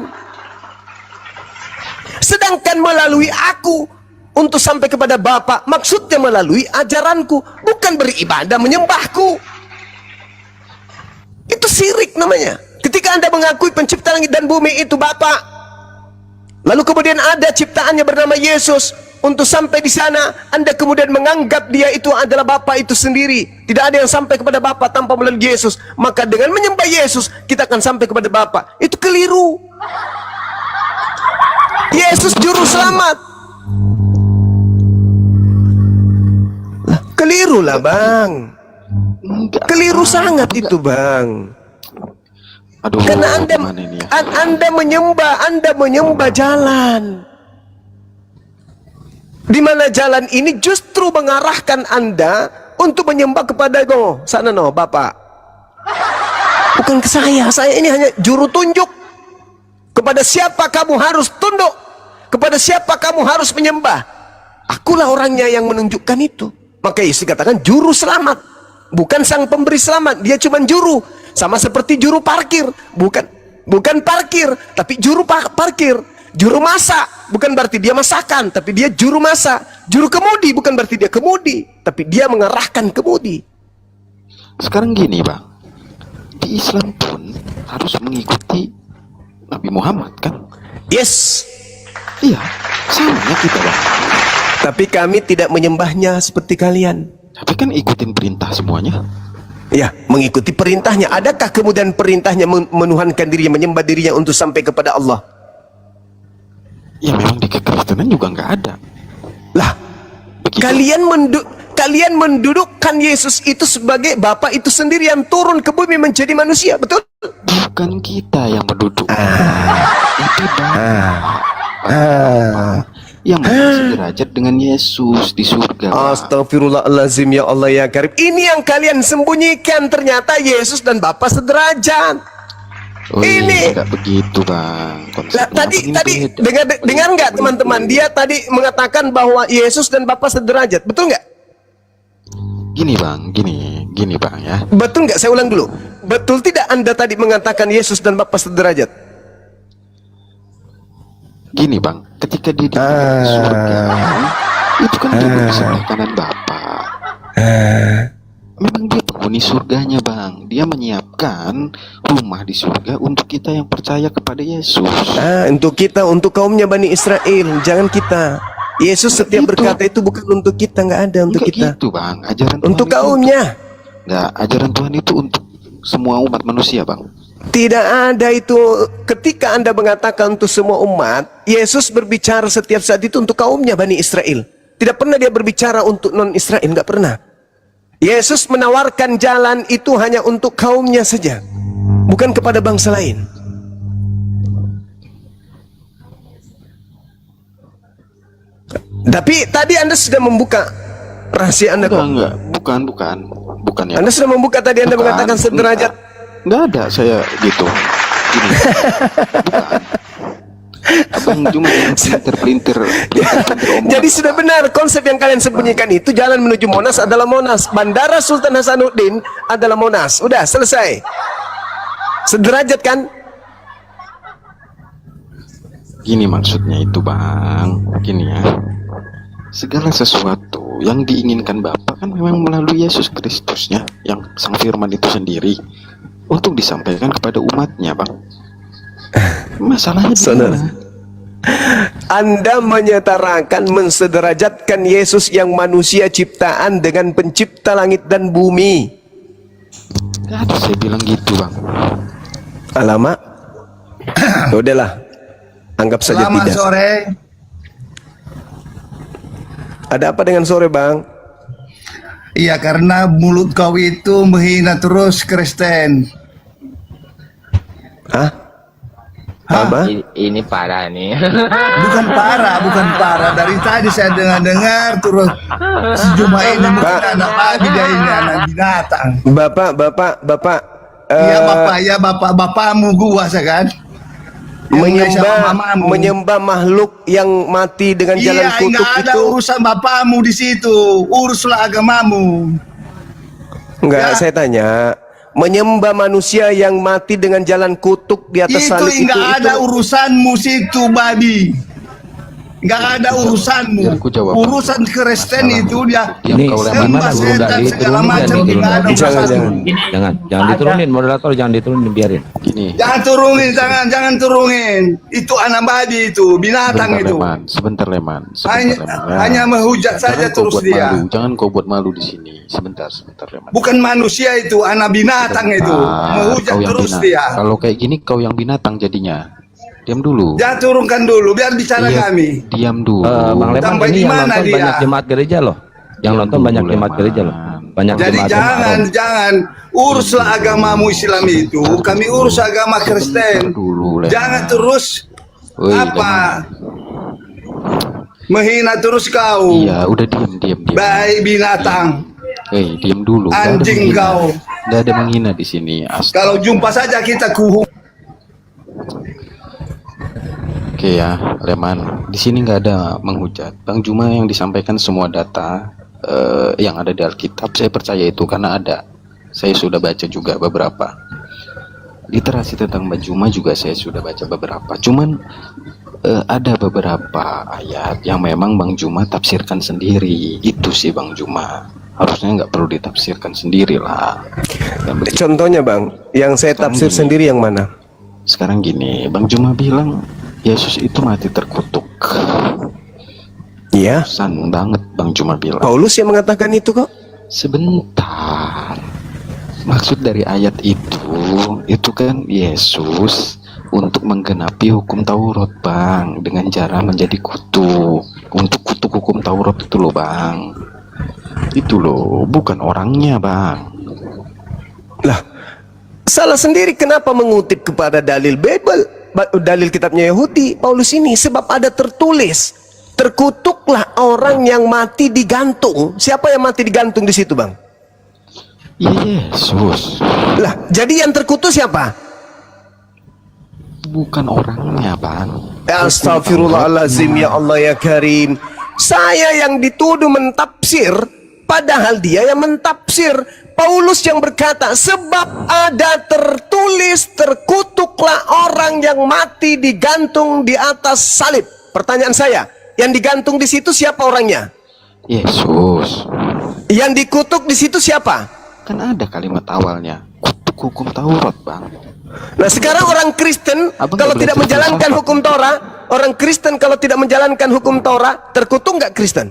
Sedangkan melalui aku untuk sampai kepada Bapa, maksudnya melalui ajaranku, bukan beribadah menyembahku. Itu syirik namanya. Ketika Anda mengakui pencipta langit dan bumi itu Bapa, lalu kemudian ada ciptaannya bernama Yesus, untuk sampai di sana Anda kemudian menganggap dia itu adalah Bapa itu sendiri. Tidak ada yang sampai kepada Bapa tanpa melalui Yesus. Maka dengan menyembah Yesus kita akan sampai kepada Bapa. Itu keliru. Yesus juru selamat. Lah, keliru lah bang. Enggak. Keliru sangat itu bang. Aduh, Karena gimana ini ya? Anda menyembah jalan. Di mana jalan ini justru mengarahkan Anda untuk menyembah kepada sana Bapak. Bukan ke saya ini hanya juru tunjuk. Kepada siapa kamu harus tunduk, kepada siapa kamu harus menyembah. Akulah orangnya yang menunjukkan itu. Maka Yesus dikatakan juru selamat, bukan sang pemberi selamat. Dia cuma juru, sama seperti juru parkir. Bukan parkir, tapi juru parkir. Juru masak, bukan berarti dia masakan, tapi dia juru masak. Juru kemudi, bukan berarti dia kemudi, tapi dia mengarahkan kemudi. Sekarang gini bang, di Islam pun harus mengikuti Nabi Muhammad kan? Yes. Iya, sama kita bang. Tapi kami tidak menyembahnya seperti kalian. Tapi kan ikutin perintah semuanya. Ya, mengikuti perintahnya. Adakah kemudian perintahnya menuhankan dirinya, menyembah dirinya untuk sampai kepada Allah? Ya memang di kekristenan juga nggak ada. Lah, Begitu. kalian mendudukkan Yesus itu sebagai Bapa itu sendiri yang turun ke bumi menjadi manusia, betul? Bukan kita yang menduduk. Itu yang masih derajat dengan Yesus di surga. Astagfirullahalazim, ya Allah ya Karim. Ini yang kalian sembunyikan, ternyata Yesus dan Bapa sederajat. Oh, ini nggak begitu bang. Lah, tadi dengar nggak teman-teman? Dia tadi mengatakan bahwa Yesus dan Bapa sederajat, betul nggak? Gini bang, gini bang ya. Betul nggak? Saya ulang dulu. Betul tidak Anda tadi mengatakan Yesus dan Bapa sederajat? Gini bang, ketika dia di surga, itu kan dia di sebelah kanan Bapa. Memang dia penghuni surganya bang. Dia menyiapkan rumah di surga untuk kita yang percaya kepada Yesus. Untuk kita, untuk kaumnya Bani Israel, jangan kita. Yesus setiap gitu. berkata itu bukan untuk kita, nggak ada untuk Enggak kita. gitu bang, ajaran Untuk Tuhan kaumnya. Enggak, ajaran Tuhan itu untuk semua umat manusia bang. Tidak ada itu. Ketika Anda mengatakan untuk semua umat, Yesus berbicara setiap saat itu untuk kaumnya Bani Israel. Tidak pernah dia berbicara untuk non Israel, nggak pernah. Yesus menawarkan jalan itu hanya untuk kaumnya saja, bukan kepada bangsa lain. Tapi tadi Anda sudah membuka rahasia Anda kok. Enggak, bukan ya. Anda sudah membuka tadi, Anda Bukan, mengatakan sederajat. Enggak ada saya gitu. Gini. Bukan. Abang cuma yang pelintir omongan. Jadi sudah benar, konsep yang kalian sembunyikan itu jalan menuju Monas adalah Monas, Bandara Sultan Hasanuddin adalah Monas. Udah selesai. Sederajat kan? Gini maksudnya itu bang, gini ya. Segala sesuatu yang diinginkan Bapa kan memang melalui Yesus Kristusnya, yang Sang Firman itu sendiri, untuk disampaikan kepada umatnya bang. Masalahnya di Saudara, mana? Anda menyetarakan, mensederajatkan Yesus yang manusia ciptaan dengan pencipta langit dan bumi. Gak ada saya bilang gitu bang. Alamak. Udahlah, anggap saja Selamat tidak. sore. Ada apa dengan sore bang? Iya, karena mulut kau itu menghina terus Kristen. Hah? Apa? Ini parah nih. Bukan parah. Dari tadi saya dengar terus si Juma ini mungkin anak babi, dia ini anak binatang. Bapak, Iya bapakmu gua kan. menyembah makhluk yang mati dengan jalan Iya, kutuk nggak ada itu. urusan bapakmu di situ. Uruslah agamamu. Enggak, Ya. saya tanya. Menyembah manusia yang mati dengan jalan kutuk di atas Itu salib nggak ada urusanmu situ babi. Nggak ada urusanmu. Biar aku jawab. Urusan Kristen itu dia Diam Ini kau gimana sembah Bro setan Dali? segala Turunin, macam, jangan nggak ada Jangan, urusanmu. jangan diturunin, moderator jangan diturunin, biarin. Gini. Jangan turunin. Itu anak babi itu, binatang itu. Sebentar leman. Hanya menghujat saja terus dia. Jangan kau buat malu di sini. Sebentar leman. Bukan manusia itu, anak binatang itu. Menghujat Kau yang terus binatang. dia. Kalau kayak gini kau yang binatang jadinya. Diam dulu. Jangan turunkan dulu, biar bicara Iya, kami. Diam dulu. Bang Leman, Sampai ini di yang mana nonton dia? banyak jemaat gereja loh. Yang Diam nonton dulu, banyak jemaat Leman. gereja loh. Banyak Jadi jemaat jangan uruslah agamamu Islam itu. Kami urus agama Kristen. Dulu, Leman. Jangan terus Woi, menghina terus kau. Iya, udah diam. Baik binatang. Hei, diam dulu. Nggak ada Anjing menghina. kau. Nggak ada menghina di sini. Kalau jumpa saja kita kuhu. Oke ya, Leman. Di sini nggak ada menghujat. Bang Juma yang disampaikan semua data yang ada di Alkitab, saya percaya itu karena ada. Saya sudah baca juga beberapa. Literasi tentang Bang Juma juga saya sudah baca beberapa. Cuman ada beberapa ayat yang memang Bang Juma tafsirkan sendiri. Itu sih Bang Juma. Harusnya nggak perlu ditafsirkan sendiri lah. Dan begitu. Contohnya bang, yang saya Sekarang tafsir gini. sendiri yang mana? Sekarang gini, Bang Juma bilang Yesus itu mati terkutuk. Iya. San banget Bang Juma bilang. Paulus yang mengatakan itu kok. Sebentar. Maksud dari ayat itu kan Yesus untuk menggenapi hukum Taurat, Bang, dengan cara menjadi kutuk. Untuk kutuk hukum Taurat itu loh, Bang. Itu loh, bukan orangnya, Bang. Lah, salah sendiri kenapa mengutip kepada dalil Bible, dalil kitabnya Yahudi, Paulus ini, sebab ada tertulis, terkutuklah orang yang mati digantung. Siapa yang mati digantung di situ, Bang? Yesus. Lah, jadi yang terkutuk siapa? Bukan orangnya, Bang. Astagfirullahalazim, ya Allah ya Karim. Saya yang dituduh mentafsir, padahal dia yang mentafsir. Paulus yang berkata, sebab ada tertulis, terkutuklah orang yang mati digantung di atas salib. Pertanyaan saya, yang digantung di situ siapa orangnya? Yesus. Yang dikutuk di situ siapa? Kan ada kalimat awalnya, kutuk hukum Taurat, Bang. Nah sekarang orang Kristen Abang kalau nggak tidak belajar menjalankan filsafat. hukum Torah, orang Kristen kalau tidak menjalankan hukum Torah, terkutuk nggak Kristen?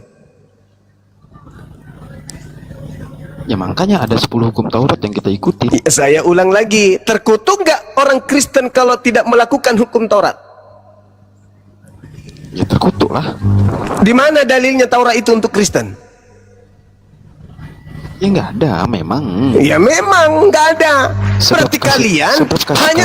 Ya makanya ada 10 hukum Taurat yang kita ikuti. Saya ulang lagi, terkutuk nggak orang Kristen kalau tidak melakukan hukum Taurat? Ya terkutuk lah. Di mana dalilnya Taurat itu untuk Kristen? Ya nggak ada, memang. Ya memang nggak ada. Sebab Berarti kasih- kalian sebab kasih hanya